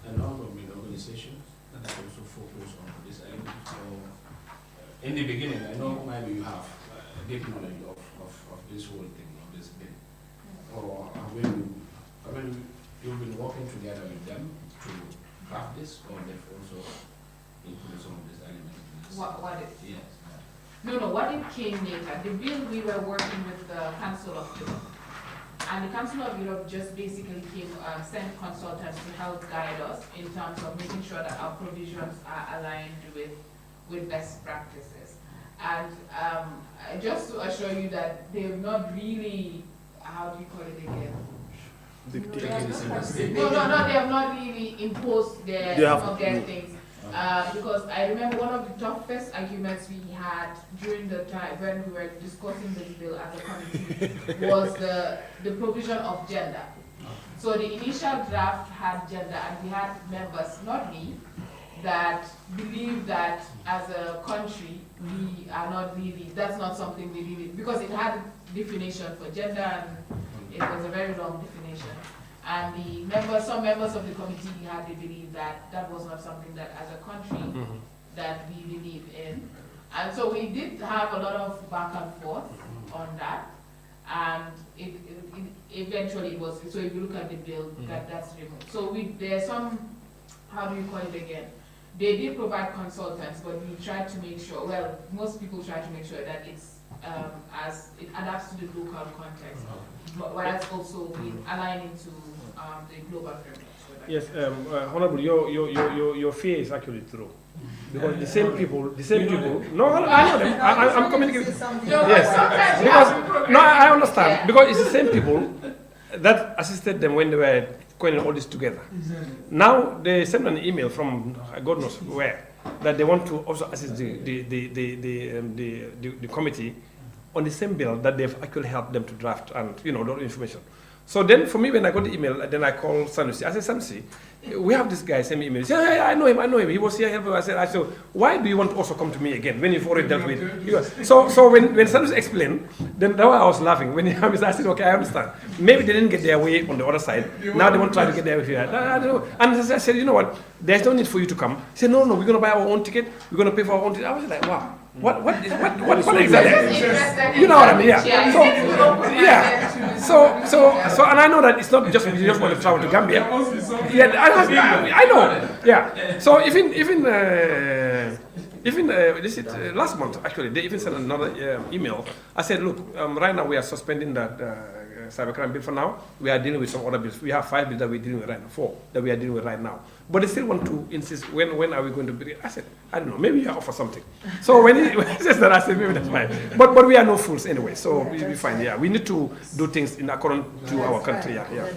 a non-government organization that is also focused on this element? Or in the beginning, I know maybe you have a deep knowledge of this whole thing, of this bill. Or when you've been working together with them to craft this, or they've also included some of these elements? What it? Yes. No, what it came later. The bill, we were working with the Council of Europe. And the Council of Europe just basically sent consultants to help guide us in terms of making sure that our provisions are aligned with best practices. And just to assure you that they've not really, how do you call it again? No, they have not really imposed their things. Because I remember one of the toughest arguments we had during the time when we were discussing this bill as a committee was the provision of gender. So the initial draft had gender, and we had members, not me, that believe that as a country we are not really, that's not something we really, because it had definition for gender and it was a very long definition. And some members of the committee had to believe that that was not something that as a country that we believe in. And so we did have a lot of back and forth on that. And it eventually was, so if you look at the bill, that's removed. So there's some, how do you call it again? They did provide consultants, but we tried to make sure, well, most people try to make sure that it's as it adapts to the local context, but whereas also we aligning to the global framework. Yes, Honorable, your fear is actually true. Because the same people, no, I know them, I'm communicating. Yes, because, no, I understand, because it's the same people that assisted them when they were coining all this together. Now they send an email from God knows where that they want to also assist the committee on the same bill that they've actually helped them to draft and the information. So then for me, when I got the email, then I called Sanusi. I said, Sanusi, we have this guy send me email. He said, hey, I know him. He was here helping. I said, why do you want to also come to me again when you've already dealt with it? So when Sanusi explained, then that was I was laughing. When he I said, okay, I understand. Maybe they didn't get their way on the other side. Now they want to try to get their way here. I don't know. And I said, you know what? There's no need for you to come. He said, no, we're going to buy our own ticket. We're going to pay for our own ticket. I was like, wow. What exactly? You know what I mean? Yeah. So, and I know that it's not just we just want to travel to Gambia. Yeah, I know. Yeah. So even this is last month actually, they even sent another email. I said, look, right now we are suspending that cybercrime bill for now. We are dealing with some other bills. We have 5 bills that we're dealing with right now, 4 that we are dealing with right now. But they still want to insist, when are we going to be? I said, I don't know, maybe you offer something. So when he says that, I said, maybe that's fine. But we are no fools anyway, so we'll be fine. Yeah, we need to do things in accordance to our country. Yeah.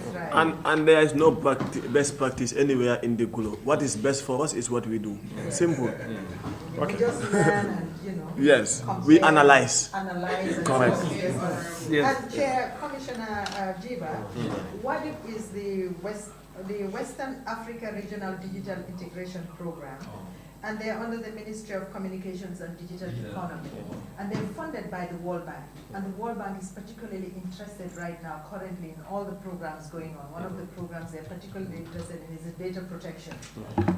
And there is no best practice anywhere in the globe. What is best for us is what we do. Simple. Okay. We just learn and, yes, compare, we analyze. Correct. Yes. And Chair, Commissioner Jiba, what is the Western Africa Regional Digital Integration Program? and they're under the Ministry of Communications and Digital Economy. And they're funded by the World Bank. And the World Bank is particularly interested right now, currently, in all the programs going on. One of the programs they're particularly interested in is the data protection.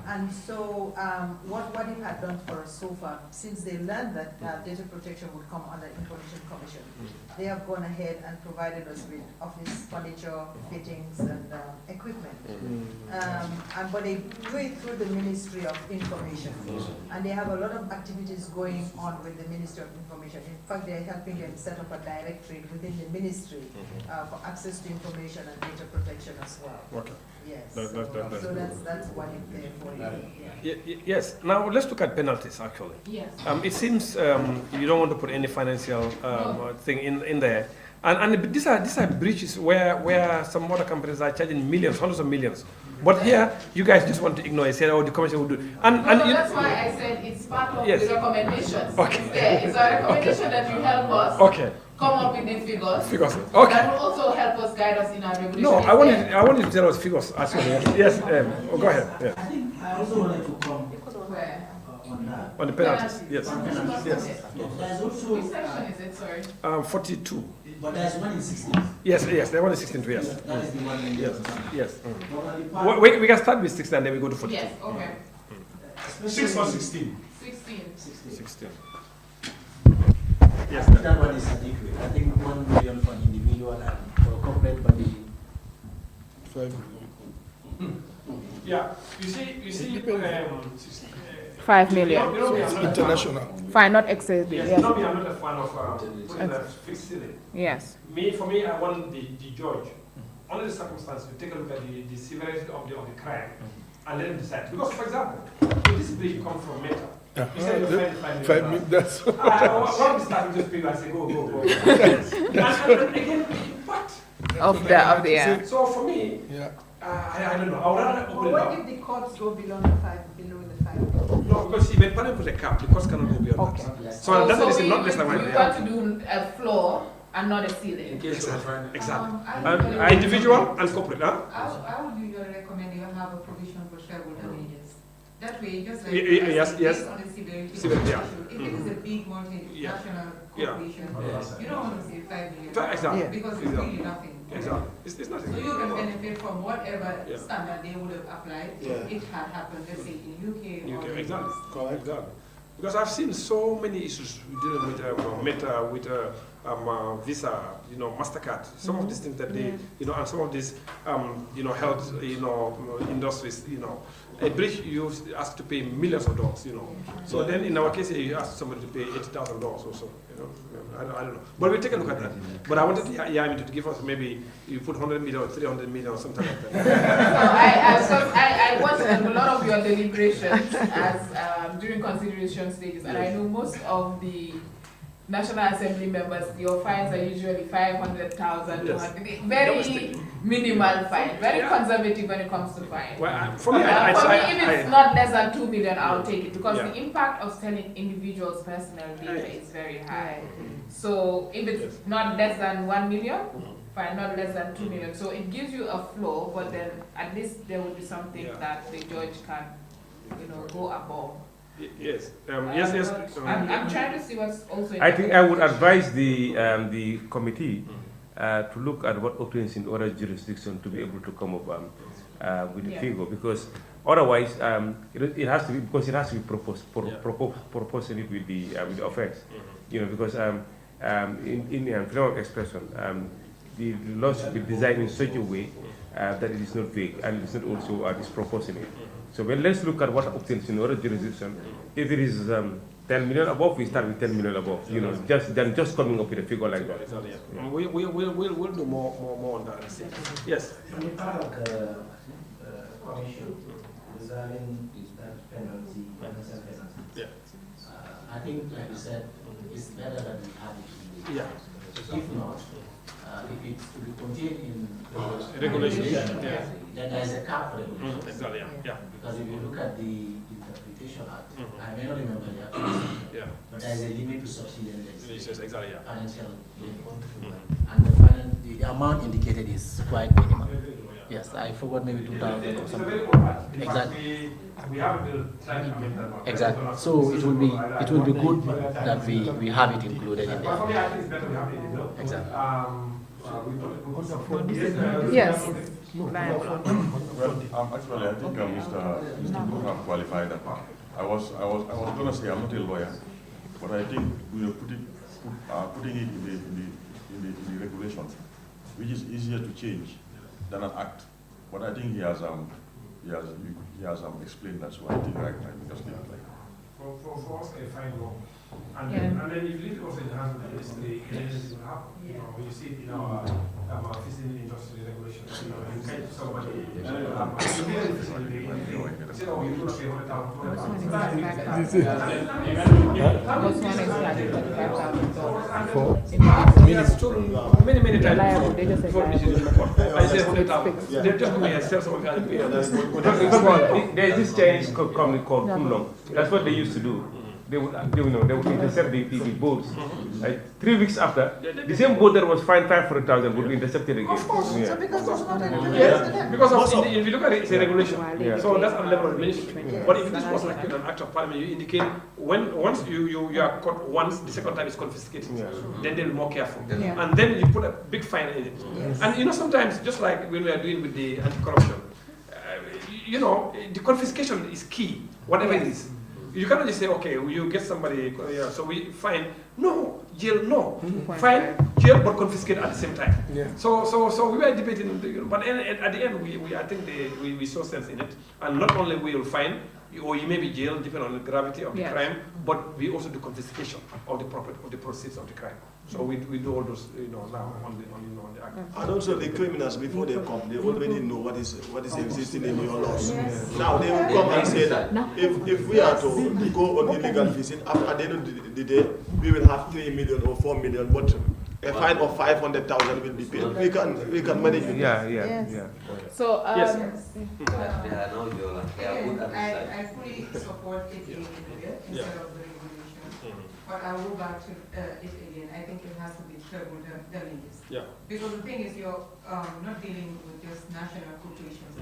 And so what WADIP had done for us so far, since they learned that data protection would come under Information Commission, they have gone ahead and provided us with office furniture, fittings, and equipment. But they do it through the Ministry of Information. And they have a lot of activities going on with the Ministry of Information. In fact, they're helping them set up a directorate within the ministry for access to information and data protection as well. Okay. Yes. So that's what it's there for. Yes. Now let's look at penalties. Actually. Yes. It seems you don't want to put any financial thing in there, and these are breaches where some other companies are charging millions, hundreds of millions. But here, you guys just want to ignore it. Say, oh, the commission will do. And that's why I said it's part of yes. the recommendations. Okay. It's a recommendation that you help us. Okay. Come up with the figures. Figures. Okay. That will also help us guide us in our regulation. No, I want you to tell us figures. Actually, yes. Go ahead. Yeah. I think I also wanted to come Where? on that. On the penalties. Yes. On penalties. Yes. There's also Which section is it? Sorry. 42. But there's one in 16. Yes, there one in 16 too. Yes. That is the one in Yes. We can start with 16 and then we go to 42. Yes. Okay. 6 or 16? 16. Yes, that one is adequate. I think 1 million for an individual and for a corporate body. 5 million. Yeah, you see, 5 million. So it's international. Fine, not excessive. Yes, Yes. I'm not a fan of putting a fixed ceiling. Yes. For me, I want the judge, under the circumstances, to take a look at the severity of the crime and let him decide. Because, for example, if this breach comes from Meta, you say you find 5 million. That's what we start with just people and say, go. And again, what? Of the yeah. So for me, I don't know. I would rather open it What up. if the courts go below the 5? No, because see, when panel put a cap, the courts cannot go beyond that. So that's the reason, not less than 1 We million. want to do a floor and not a ceiling. Exactly. Individual and corporate, huh? I would usually recommend you have a provision for shareholder damages. That way, just like yes. based on the severity of the Yeah. issue. If it is a big multinational corporation, you don't want to say 5 million. Exactly. Because it's really nothing. Exactly. It's nothing. So you can benefit from whatever standard they would have applied if it had happened, let's say in UK or Exactly. Exactly. Because I've seen so many issues dealing with Meta, with Visa, MasterCard, some of these things that they, and some of these, health, industries, a breach you ask to pay millions of dollars, So then in our case, you ask somebody to pay $80,000 or so, I don't know. But we'll take a look at that. But I wanted Yami to give us maybe you put 100 million or 300 million or something like that. So I watched a lot of your deliberations as during consideration stages, and I know most of the National Assembly members, your fines are usually 500,000, 200, very minimal fine, very conservative when it comes to fine. Well, for me, if it's not less than 2 million, I'll take it because the impact of selling individuals' personal data is very high. So if it's not less than 1 million, fine, not less than 2 million. So it gives you a floor, but then at least there will be something that the judge can, go above. Yes. I'm trying to see what's also. I think I would advise the committee to look at what obtains in other jurisdictions to be able to come up with a figure, because otherwise it has to be proportionate with the offense. Because in freedom of expression, the law should be designed in such a way that it is not vague and it is not also disproportionate. So let's look at what obtains in other jurisdictions. If it is 10 million above, we start with 10 million above. Just coming up with a figure like that. We'll do more on that. Yes. On the part of the commission regarding that penalty, financial penalty. I think, like you said, it's better that we have it. If not, if it's to be contained in regulation, then there is a cap regulation. Exactly. Because if you look at the Interpretation Act, I may not remember the actual but there is a limit to subsidiary legislation. Financial limit. And the amount indicated is quite minimal. Yes, I forgot maybe 2000 or It's a something. very old act. Exactly. We have a bill trying to amend that one. Exactly. So it will be good that we have it included in But for me, there. I think it's better we have it in the bill. Exactly. Yes. Well, actually, I think Mr. Moore have qualified that. I was going to say I'm not a lawyer, but I think putting it in the regulations, which is easier to change than an act. But I think he has explained that, so I think I can just leave it like that. For us, a fine law. And then if you leave it also in the hands of the ministry, anything will happen. You know, when you see it in our fishing industry regulations, you know, you say to somebody, you say, oh, you're going to pay $100,000. Many times before this is I say $100,000. They just may sell some kind of there's this Chinese company called Kumlong. That's what they used to do. They would intercept the boats. Like 3 weeks after, the same boat that was fined 500,000 would be intercepted again. Of course, so because it's not a Yes, because if you look at it, it's a regulation. So that's at the level of the ministry. But if this was like an act of parliament, you indicate once you are caught once, the second time is confiscated. Then they'll be more careful. And then you put a big fine in it. And sometimes, just like when we are doing with the anti-corruption, the confiscation is key, whatever it is. You cannot just say, okay, you get somebody, so we fine. No, jail, no. Fine, jail, but confiscate at the same time. So we were debating, but at the end, I think we saw sense in it. And not only we will fine, or you may be jailed, depending on the gravity of the crime, but we also do confiscation of the property, of the proceeds of the crime. So we do all those, now on the act. And also the criminals, before they come, they already know what is existing in your laws. Now they will come and say that if we are to go on illegal fishing, at the end of the day, we will have 3 million or 4 million, but a fine of 500,000 will be paid. We can manage it. Yeah. So They are now your I fully support it being in the bill instead of the regulation. But I'll go back to it again. I think it has to be treble damages. Because the thing is, you're not dealing with just national corporations,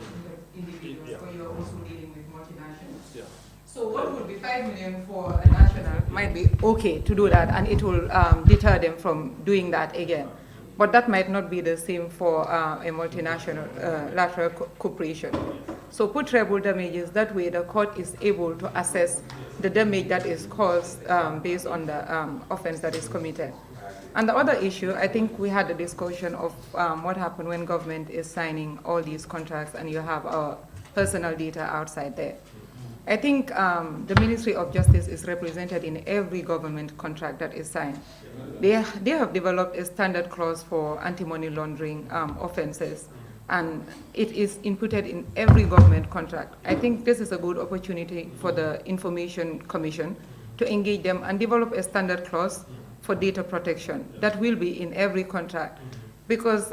individuals, but you're also dealing with multinationals. So what would be 5 million for a national might be okay to do that, and it will deter them from doing that again. But that might not be the same for a multinational lateral corporation. So put treble damages, that way the court is able to assess the damage that is caused based on the offense that is committed. And the other issue, I think we had a discussion of what happened when government is signing all these contracts and you have our personal data outside there. I think the Ministry of Justice is represented in every government contract that is signed. They have developed a standard clause for anti-money laundering offenses, and it is inputted in every government contract. I think this is a good opportunity for the Information Commission to engage them and develop a standard clause for data protection that will be in every contract. Because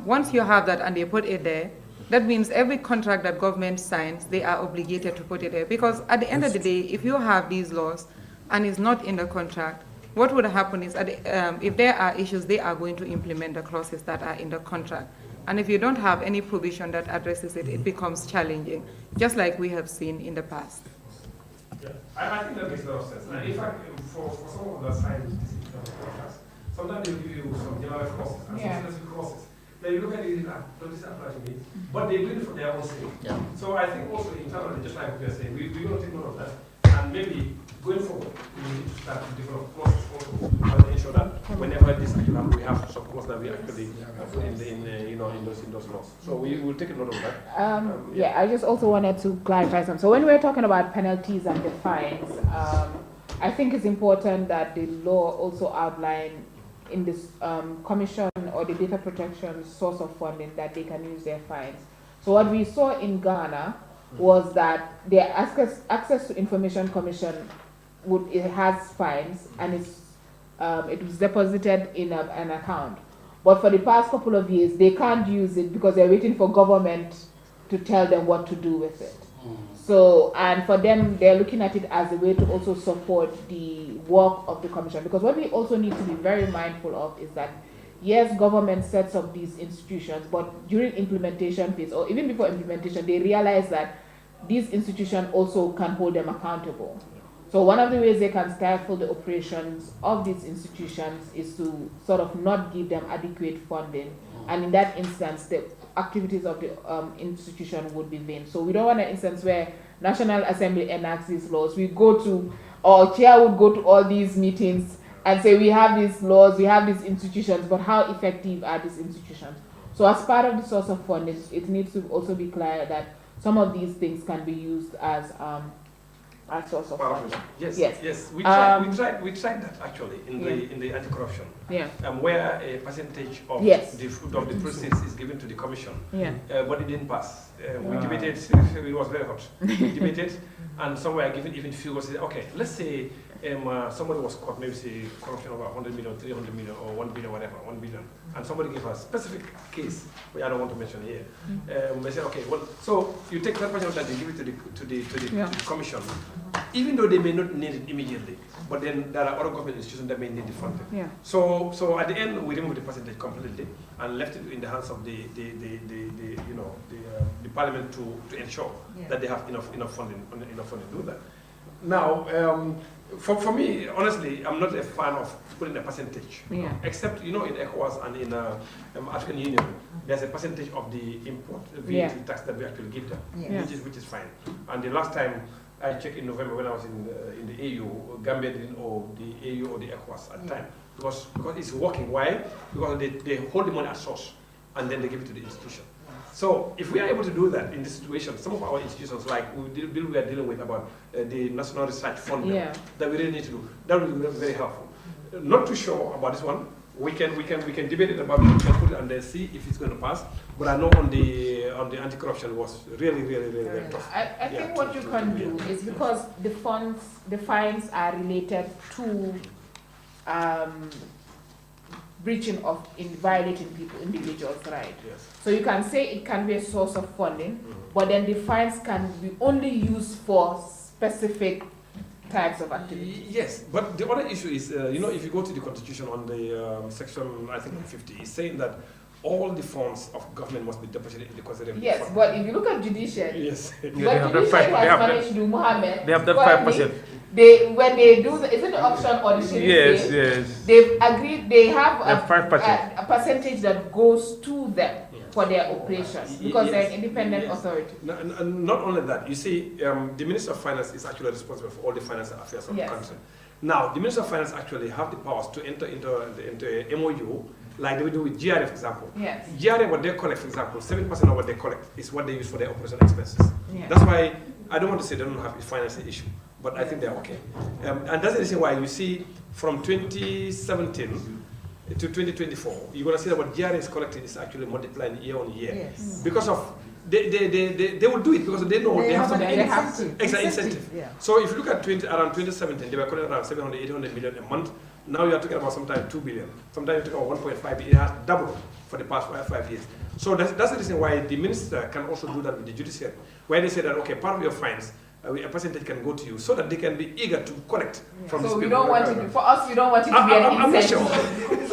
once you have that and they put it there, that means every contract that government signs, they are obligated to put it there. Because at the end of the day, if you have these laws and it's not in the contract, what would happen is if there are issues, they are going to implement the clauses that are in the contract. And if you don't have any provision that addresses it, it becomes challenging, just like we have seen in the past. I think that makes a lot of sense. And in fact, for some of the signs, contracts, sometimes they'll give you some general clauses and some specific clauses. Then you look at it and don't this apply to me? But they do it for their own sake. So I think also internally, just like we are saying, we're going to take note of that. And maybe going forward, we need to start to develop clauses also to ensure that whenever this actually happens, we have some clauses that we actually in those laws. So we will take note of that. I just also wanted to clarify something. So when we're talking about penalties and the fines, I think it's important that the law also outline in this commission or the data protection source of funding that they can use their fines. So what we saw in Ghana was that their access to information commission it has fines and it was deposited in an account. But for the past couple of years, they can't use it because they're waiting for government to tell them what to do with it. So, and for them, they're looking at it as a way to also support the work of the commission. Because what we also need to be very mindful of is that yes, government sets up these institutions, but during implementation phase, or even before implementation, they realize that these institutions also can hold them accountable. So one of the ways they can stifle the operations of these institutions is to sort of not give them adequate funding. And in that instance, the activities of the institution would be vain. So we don't want an instance where National Assembly enacts these laws. We go to, or chair would go to all these meetings and say, we have these laws, we have these institutions, but how effective are these institutions? So as part of the source of funding, it needs to also be clear that some of these things can be used as source of funding. Yes. We tried that actually in the anti-corruption. Yeah. Where a percentage of the proceeds is given to the commission. Yeah. But it didn't pass. We debated. It was very hot. We debated, and some were given even figures. Okay, let's say somebody was caught, maybe say corruption over 100 million, 300 million, or 1 billion, whatever, 1 billion, and somebody gave a specific case, which I don't want to mention here. They said, okay, well, so you take that percent and you give it to the commission, even though they may not need it immediately, but then there are other government institutions that may need the funding. Yeah. So at the end, we removed the percentage completely and left it in the hands of the parliament to ensure that they have enough funding to do that. Now, for me, honestly, I'm not a fan of putting a percentage. Except, in ECOWAS and in African Union, there's a percentage of the import VAT tax that we actually give them, which is fine. And the last time I checked in November when I was in the AU, Gambia didn't owe the AU or the ECOWAS at the time. Because it's working. Why? Because they hold the money at source and then they give it to the institution. So if we are able to do that in this situation, some of our institutions, like we are dealing with about the National Research Fund, that we really need to do, that will be very helpful. Not too sure about this one. We can debate it about it, we can put it and then see if it's going to pass. But I know on the anti-corruption was really very tough. I think what you can do is, because the fines are related to breaching of violating individuals' rights. So you can say it can be a source of funding, but then the fines can be only used for specific types of activities. Yes, but the other issue is, if you go to the Constitution on the section, I think 50, it's saying that all the funds of government must be deposited in the conservative Yes, fund. but if you look at judiciary, what judiciary has managed to do, Mohammed, they have that 5%. When they do is it the auction or the sheriff they've agreed, they have a percentage that goes to them for their operations, because they're an independent authority. Not only that, you see, the Minister of Finance is actually responsible for all the financial affairs of the country. Now, the Minister of Finance actually have the powers to enter into a MOU, like they will do with GRA, for example. GRA, what they collect, for example, 7% of what they collect is what they use for their operational expenses. That's why I don't want to say they don't have a financial issue, but I think they're okay. And that's the reason why you see from 2017 to 2024, you're going to see that what GRA is collecting is actually multiplying year on year. Because of, they will do it because they know they have some extra incentive. So if you look at around 2017, they were collecting around 700, 800 million a month. Now you are talking about sometimes 2 billion. Sometimes you're talking about 1.5 billion. It has doubled for the past 5 years. So that's the reason why the minister can also do that with the judiciary, where they say that, okay, part of your fines, a percentage can go to you, so that they can be eager to collect from these people. So we don't want it, for us, we don't want it to be an incentive. It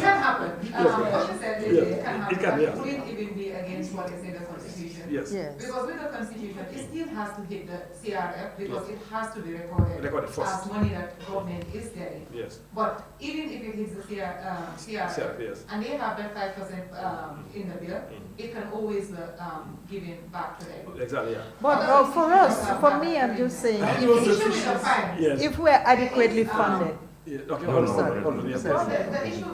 can happen. What you said, it can happen. It can, It wouldn't even be against what is in the Constitution. Because with the Constitution, it still has to hit the CRF, because it has to be recorded as money that government is getting. But even if it hits the CRF, and they have that 5% in the bill, it can always give it back to them. Exactly, But for us, for me, I'm just saying, if we're adequately funded. Okay, hold on. The issue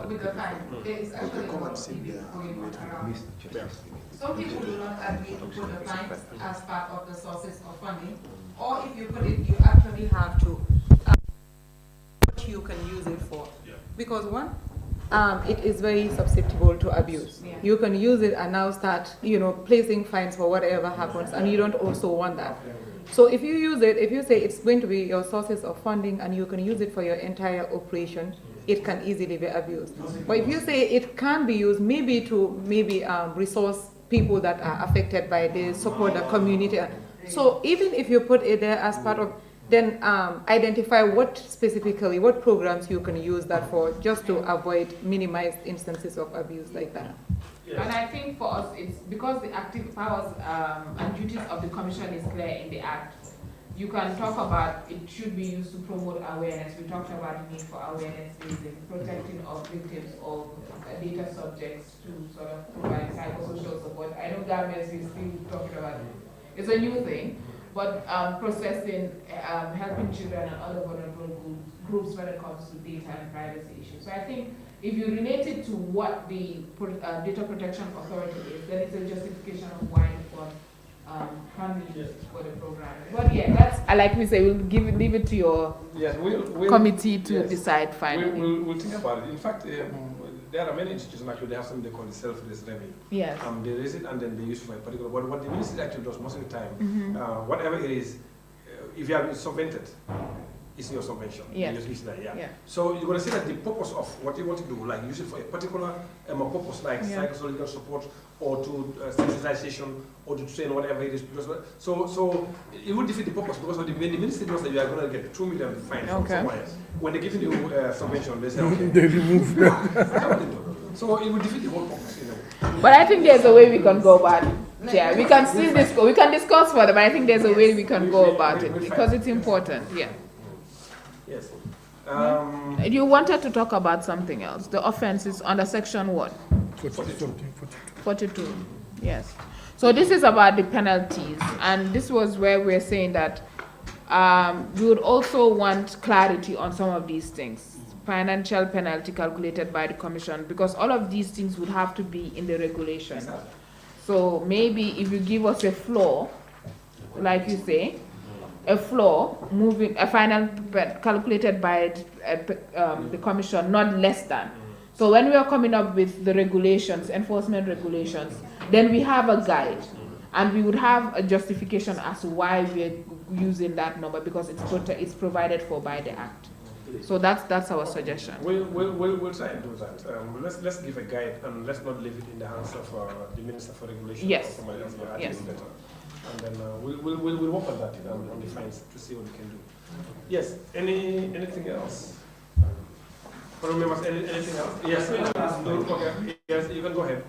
with the fine, there is actually a lot of debate going on around. Some people do not agree to put the fines as part of the sources of funding, or if you put it, you actually have to what you can use it for. Because one, it is very susceptible to abuse. You can use it and now start, placing fines for whatever happens, and you don't also want that. So if you use it, if you say it's going to be your sources of funding and you can use it for your entire operation, it can easily be abused. But if you say it can be used to resource people that are affected by the support the community. So even if you put it there as part of, then identify what programs you can use that for, just to avoid minimized instances of abuse like that. Yes. And I think for us, it's because the active powers and duties of the Commission is clear in the Act. You can talk about it should be used to promote awareness. We talked about the need for awareness raising, protecting of victims of data subjects to sort of provide psychosocial support. I know governments is still talking about it. It's a new thing, but processing, helping children and other vulnerable groups when it comes to data and privacy issues. So I think if you relate it to what the Data Protection Authority is, then it's a justification of why it was funding for the program. But yeah, that's like we say, we'll leave it to your committee to decide finally. We'll think about it. In fact, there are many institutions actually they have something they call the self-raised revenue. Yes. They raise it and then they use it for a particular. But what the ministry actually does most of the time, whatever it is, if you have subvented, it's your subvention. Yes. You use that, yeah. So you're going to see that the purpose of what you want to do, like use it for a particular purpose, like psychological support or to sensitization or to train whatever it is. Because, so it will defeat the purpose because of the ministry knows that you are going to get 2 million fine from somewhere. When they give you subvention, they say, okay. They remove that. So it will defeat the whole purpose, you know. But I think there's a way we can go about it. Yeah, we can still discuss. We can discuss further, but I think there's a way we can go about it because it's important. Yeah. Yes. You wanted to talk about something else. The offense is under section what? 42. Yes. So this is about the penalties, and this was where we're saying that we would also want clarity on some of these things. Financial penalty calculated by the Commission, because all of these things would have to be in the regulation. Exactly. So maybe if you give us a floor, like you say, a floor moving a final calculated by the Commission, not less than. So when we are coming up with the regulations, enforcement regulations, then we have a guide, and we would have a justification as to why we're using that number, because it's provided for by the Act. So that's our suggestion. We'll try and do that. Let's give a guide, and let's not leave it in the hands of the Minister for Regulation. Yes. Yes. And then we'll work on that on the fines to see what we can do. Yes. Anything else? Members, anything else? Yes. Okay. Yes. You can go ahead.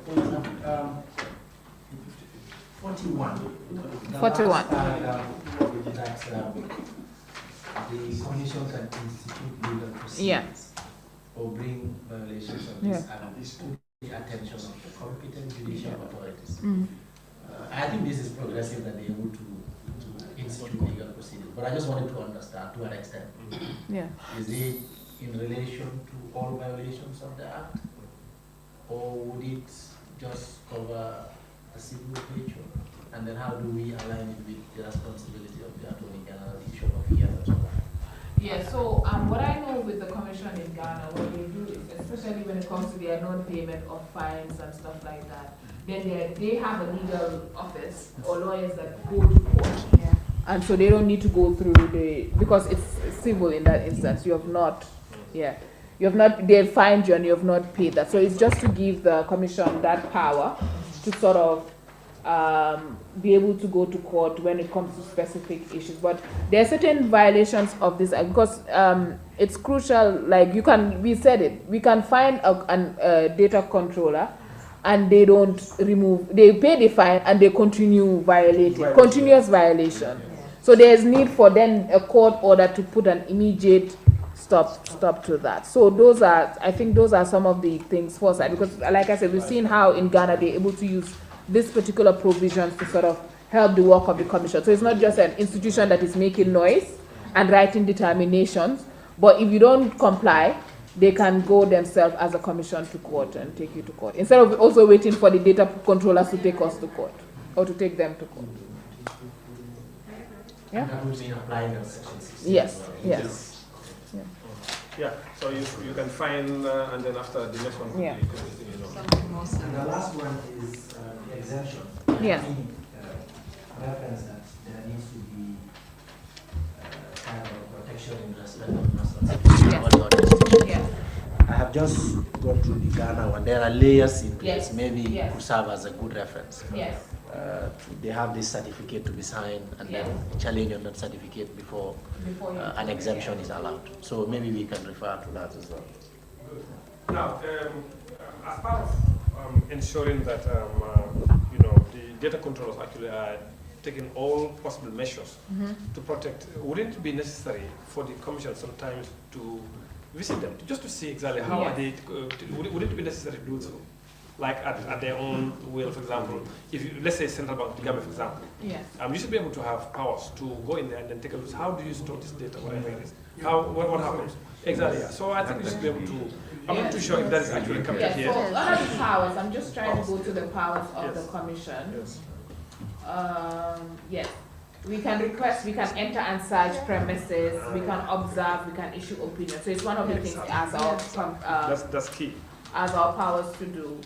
41. 41. The Commission can institute legal proceedings or bring violations of this Act to the attention of the competent judicial authorities. I think this is progressive that they're able to institute legal proceedings, but I just wanted to understand to what extent. Is it in relation to all violations of the Act, or would it just cover a civil nature? And then how do we align it with the responsibility of the Attorney General issue of here as well? Yeah, so what I know with the Commission in Ghana, what they do is, especially when it comes to their non-payment of fines and stuff like that, then they have a legal office or lawyers that go to court. And so they don't need to go through because it's civil in that instance. You have not, they fined you and you have not paid that. So it's just to give the Commission that power to sort of be able to go to court when it comes to specific issues. But there are certain violations of this because it's crucial. Like we said it, we can find a data controller and they don't they pay the fine and they continue violating, continuous violation. So there's need for then a court order to put an immediate stop to that. So I think those are some of the things for us, because like I said, we've seen how in Ghana they're able to use this particular provisions to sort of help the work of the Commission. So it's not just an institution that is making noise and writing determinations, but if you don't comply, they can go themselves as a Commission to court and take you to court, instead of also waiting for the data controllers to take us to court or to take them to court. Yeah? That would mean applying the Section 16. Yes. Yeah, so you can find, and then after the next one, And the last one is the exemption. Reference that there needs to be kind of a protection in respect of national security. I have just gone through the Ghana one. There are layers in place. Maybe to serve as a good reference. they have this certificate to be signed and then challenge on that certificate before an exemption is allowed. So maybe we can refer to that as well. Now, as part of ensuring that the data controllers actually are taking all possible measures to protect, wouldn't it be necessary for the Commission sometimes to visit them, just to see exactly how are they, would it be necessary to do so? Like at their own will, for example, if you, let's say Central Bank of the Gambia, for example, you should be able to have powers to go in there and then take a look. How do you store this data, whatever it is? What happens? Exactly, yeah. So I think we should be able to, I'm not too sure if that is actually captured here. So under the powers, I'm just trying to go to the powers of the Commission. Yes. We can request, we can enter and search premises, we can observe, we can issue opinions. So it's one of the things as our that's key. As our powers to do.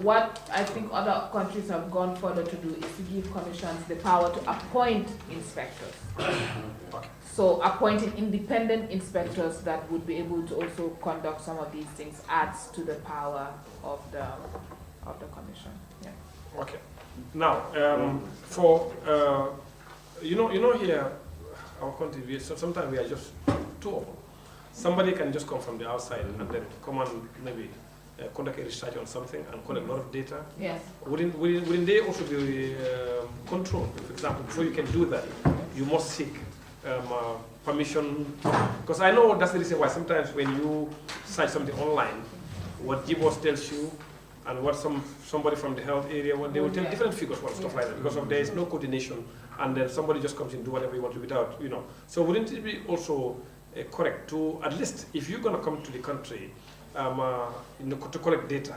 What I think other countries have gone further to do is to give commissions the power to appoint inspectors. So appointing independent inspectors that would be able to also conduct some of these things adds to the power of the commission. Yeah. Okay. Now, for you know here, our country, sometimes we are just too open. Somebody can just come from the outside and then come and maybe conduct a research on something and collect a lot of data. Yes. Wouldn't they also be controlled? For example, before you can do that, you must seek permission. Because I know that's the reason why sometimes when you search something online, what GBOS tells you and what somebody from the health area, what they will tell different figures and stuff like that, because of there is no coordination, and then somebody just comes in and do whatever you want to without, So wouldn't it be also correct to, at least if you're going to come to the country to collect data,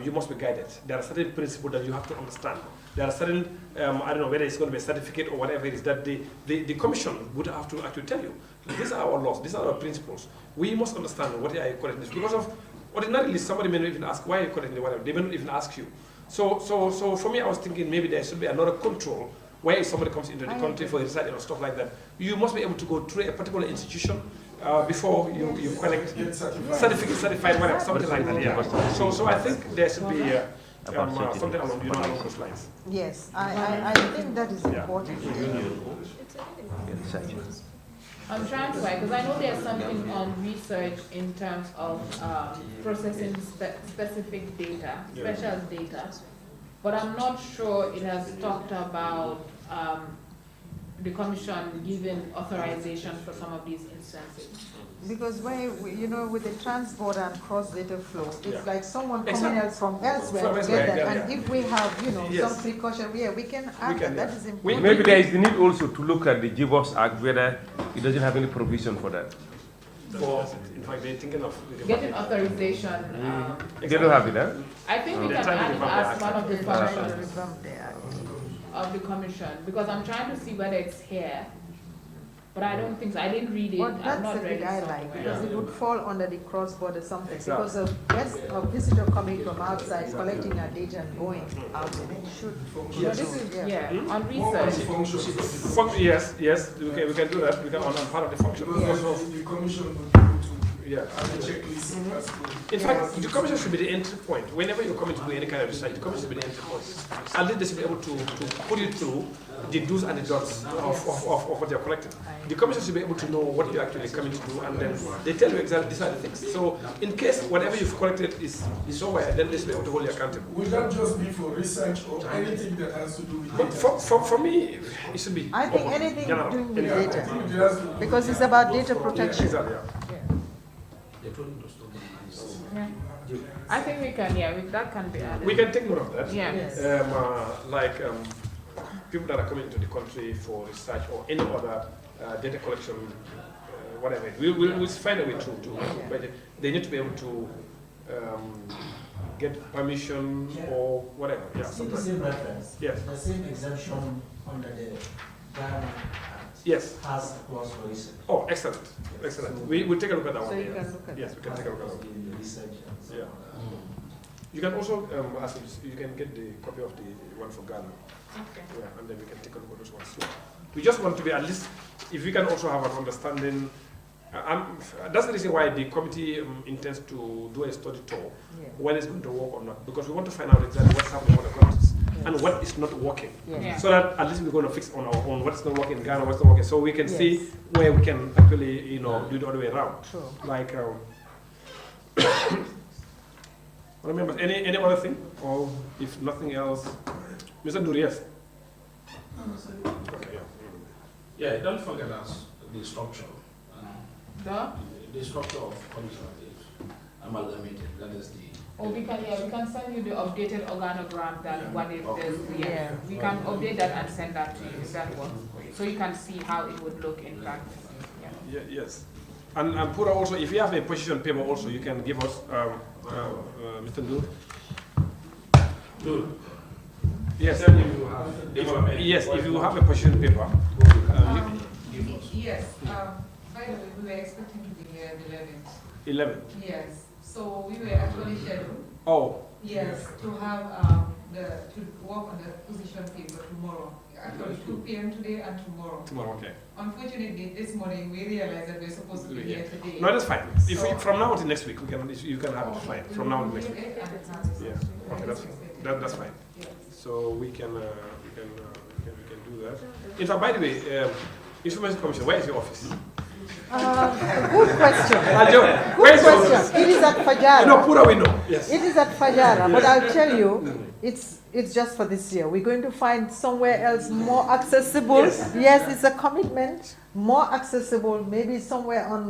you must be guided. There are certain principles that you have to understand. There are certain, I don't know whether it's going to be a certificate or whatever it is, that the commission would have to actually tell you, these are our laws, these are our principles. We must understand what are you collecting this, because of ordinarily somebody may not even ask why are you collecting whatever, they may not even ask you. So for me, I was thinking maybe there should be another control where if somebody comes into the country for research or stuff like that, you must be able to go through a particular institution before you collect certified whatever, something like that. Yeah. So I think there should be something along those lines. Yes, I think that is important. I'm trying to find, because I know there's something on research in terms of processing specific data, special data, but I'm not sure it has talked about the commission giving authorization for some of these instances. Because with the transborder and cross-data flow, it's like someone coming else from elsewhere to get that. And if we have, some precaution, we can add that. That is important. Maybe there is the need also to look at the GBOS Act, whether it doesn't have any provision for that. In fact, they're thinking of getting authorization. They don't have it, huh? I think we can add it as one of the functions of the commission, because I'm trying to see whether it's here. But I don't think so. I didn't read it. Well, that's not read it. I like, because it would fall under the cross-border something. Because a visitor coming from outside, collecting our data and going out, it should. Yes. This is on research. Yes, we can do that. We can on part of the function. The commission would be able to have a checklist. In fact, the commission should be the entry point. Whenever you're coming to do any kind of research, the commission should be the entry point. At least they should be able to put you through the do's and the don'ts of what you're collecting. The commission should be able to know what you're actually coming to do, and then they tell you exactly these are the things. So in case whatever you've collected is somewhere, then they should be able to hold you accountable. Will that just be for research or anything that has to do with data? For me, it should be. I think anything doing with data, because it's about data protection. Exactly, I think we can, that can be added. We can take note of that. Yeah. Like people that are coming into the country for research or any other data collection, whatever. We'll find a way to but they need to be able to get permission or whatever. Yeah, the same reference. Yes. The same exemption under the Ghana Act. Yes. Has a clause for research. Oh, excellent. We'll take a look at that one. So you can look at yes, we can take a look at that one. Research. Yeah. You can also, you can get the copy of the one for Ghana. Okay. Yeah, and then we can take a look at those ones too. We just want to be at least, if we can also have an understanding. That's the reason why the committee intends to do a study tour when it's going to work or not, because we want to find out exactly what's happening in other countries. and what is not working. Yes. Yeah. So that at least we're going to fix on our own what's not working in Ghana, what's not working, so we can Yes. see where we can actually, you know, do the other way around. True. Like, remember, any other thing? Or if nothing else, Mr. Dur, yes? Okay, yeah. Yeah, don't forget us the structure. The structure of commission is amalgamated. That is the. Or we can send you the updated organogram that what it is. Yeah. We can update that and send that to you if that works for you. So you can see how it would look in practice. Yeah. Yes. And Pura also, if you have a position paper also, you can give us, Mr. Dur. Dur. Yes. Yes, if you have a position paper. Yes. By the way, we were expecting to be here at 11th. 11. Yes. So we were actually scheduled. Oh. Yes, to have to work on the position paper tomorrow. Actually, 2 p.m. today and tomorrow. Tomorrow, okay. Unfortunately, this morning we realized that we're supposed to be here today. No, that's fine. If So- we, from now until next week, you can have it fine. From now until next week. Yeah. Okay, that's fine. So we can do that. In fact, by the way, Information Commission, where is your office? Good question. Where's your Good office? question. It is at Fajara. No, Pura we know. Yes. It is at Fajara, but I'll tell you, it's just for this year. We're going to find somewhere else more accessible. Yes, it's a commitment. More accessible, maybe somewhere on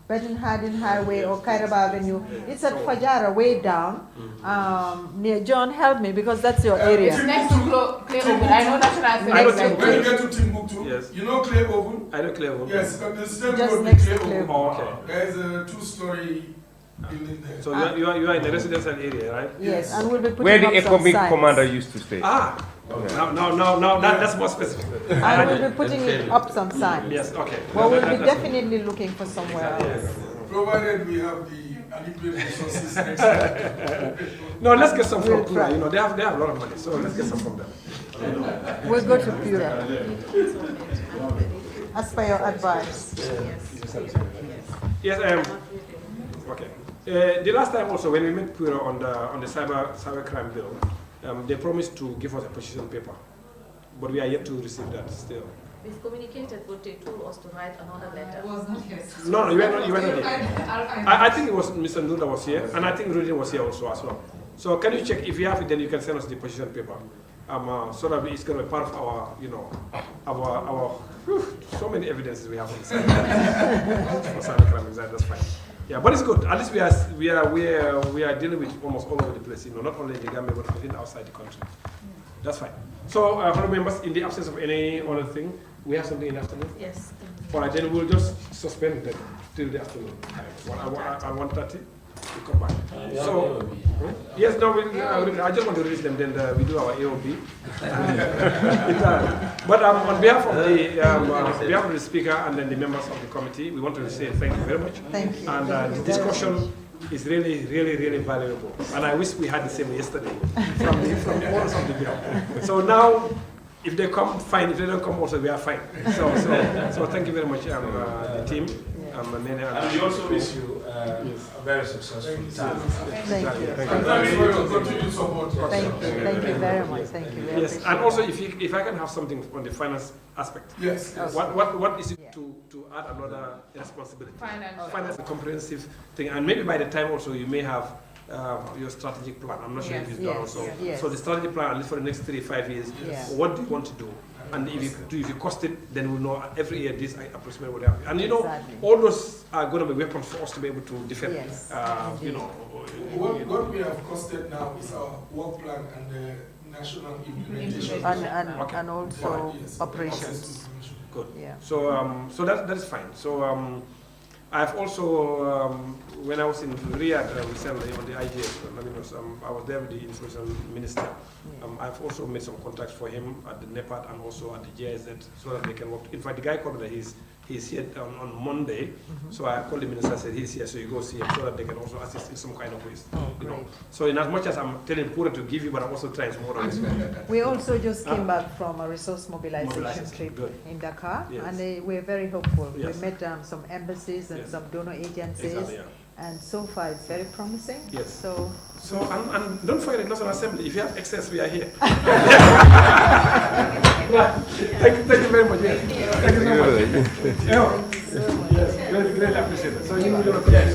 Benton Hardin Highway or Kairaba Avenue. It's at Fajara, way down. Near John, help me because that's your area. It's next to Clay Oven. I know National Film. When you get to Timbuktu, Yes. you know Clay Oven? I know Clay Oven. Yes, the same Just road next with to Clay Clay Oven. Oh, okay. There is a 2-story building there. So you are in the residential area, right? Yes, and we'll be putting Where the up some economic signs. commander used to stay. Ah. Now, that's more specific. And we'll be putting it up some signs. Yes, okay. Well, we'll be definitely looking for somewhere else. Provided we have the adequate resources next time. No, let's get some from We'll Pura. try. You know, they have a lot of money, so let's get some from them. We'll go to Pura. As per your advice. Yes. Okay. The last time also when we met Pura on the cyber crime bill, they promised to give us a position paper, but we are yet to receive that still. We've communicated, but they told us to write another letter. I was not here. No, you were not here. I'll find I think it was Mr. Nduda was here, and I think Rudin was here also as well. So can you check if you have it? Then you can send us the position paper, so that it's going to be part of our, you know, our so many evidences we have on this for cybercrime. That's fine. Yeah, but it's good. At least we are dealing with almost all over the place. You know, not only in the Gambia but within outside the country. That's fine. So, honorable members, in the absence of any other thing, we have something in the afternoon. Yes. All right, then we'll just suspend that till the afternoon. At 1:30, we come back. So, yes, no, I just want to release them. Then we do our AOB. But on behalf of the speaker and then the members of the committee, we want to say thank you very much. Thank you. And the discussion is really, really, really valuable. And I wish we had the same yesterday from the owners of the bill. So now, if they come, fine. If they don't come, also we are fine. So thank you very much, the team. And we also wish you a very successful time. Thank you. Thanks for your continued support. Thank you very much. Thank you. Very Yes, and also if I can have something on the finance aspect. Yes. What is it to add another responsibility? Finance, a comprehensive thing, and maybe by the time also you may have your strategic plan. I'm not sure if it's done also. So the strategic plan, at least for the next 3-5 years, what do you want to do? And if you cost it, then we'll know every year this approximately would happen. And you know, all those are going to be weapons for us to be able to defend. You know, what we have costed now is our work plan and the national implementation. And also operations. Good. Yeah. So that is fine. So I've also, when I was in Riyadh recently on the IGS, I was there with the information minister. I've also made some contacts for him at the NEPAD and also at the GIZ so that they can work. In fact, the guy called me that he's here on Monday. So I called the minister and said he's here, so you go see him so that they can also assist in some kind of ways. You know. So in as much as I'm telling Pura to give you, but I'm also trying some other ways. We also just came back from a resource mobilization trip in Dakar, Yes. and we're very hopeful. Yes. We met some embassies and some donor agencies, Exactly, And so far, it's very promising. Yes. So and don't forget the National Assembly. If you have excess, we are here. Thank you very much. Yes. Thank you so much. Yes, greatly appreciate it. So you will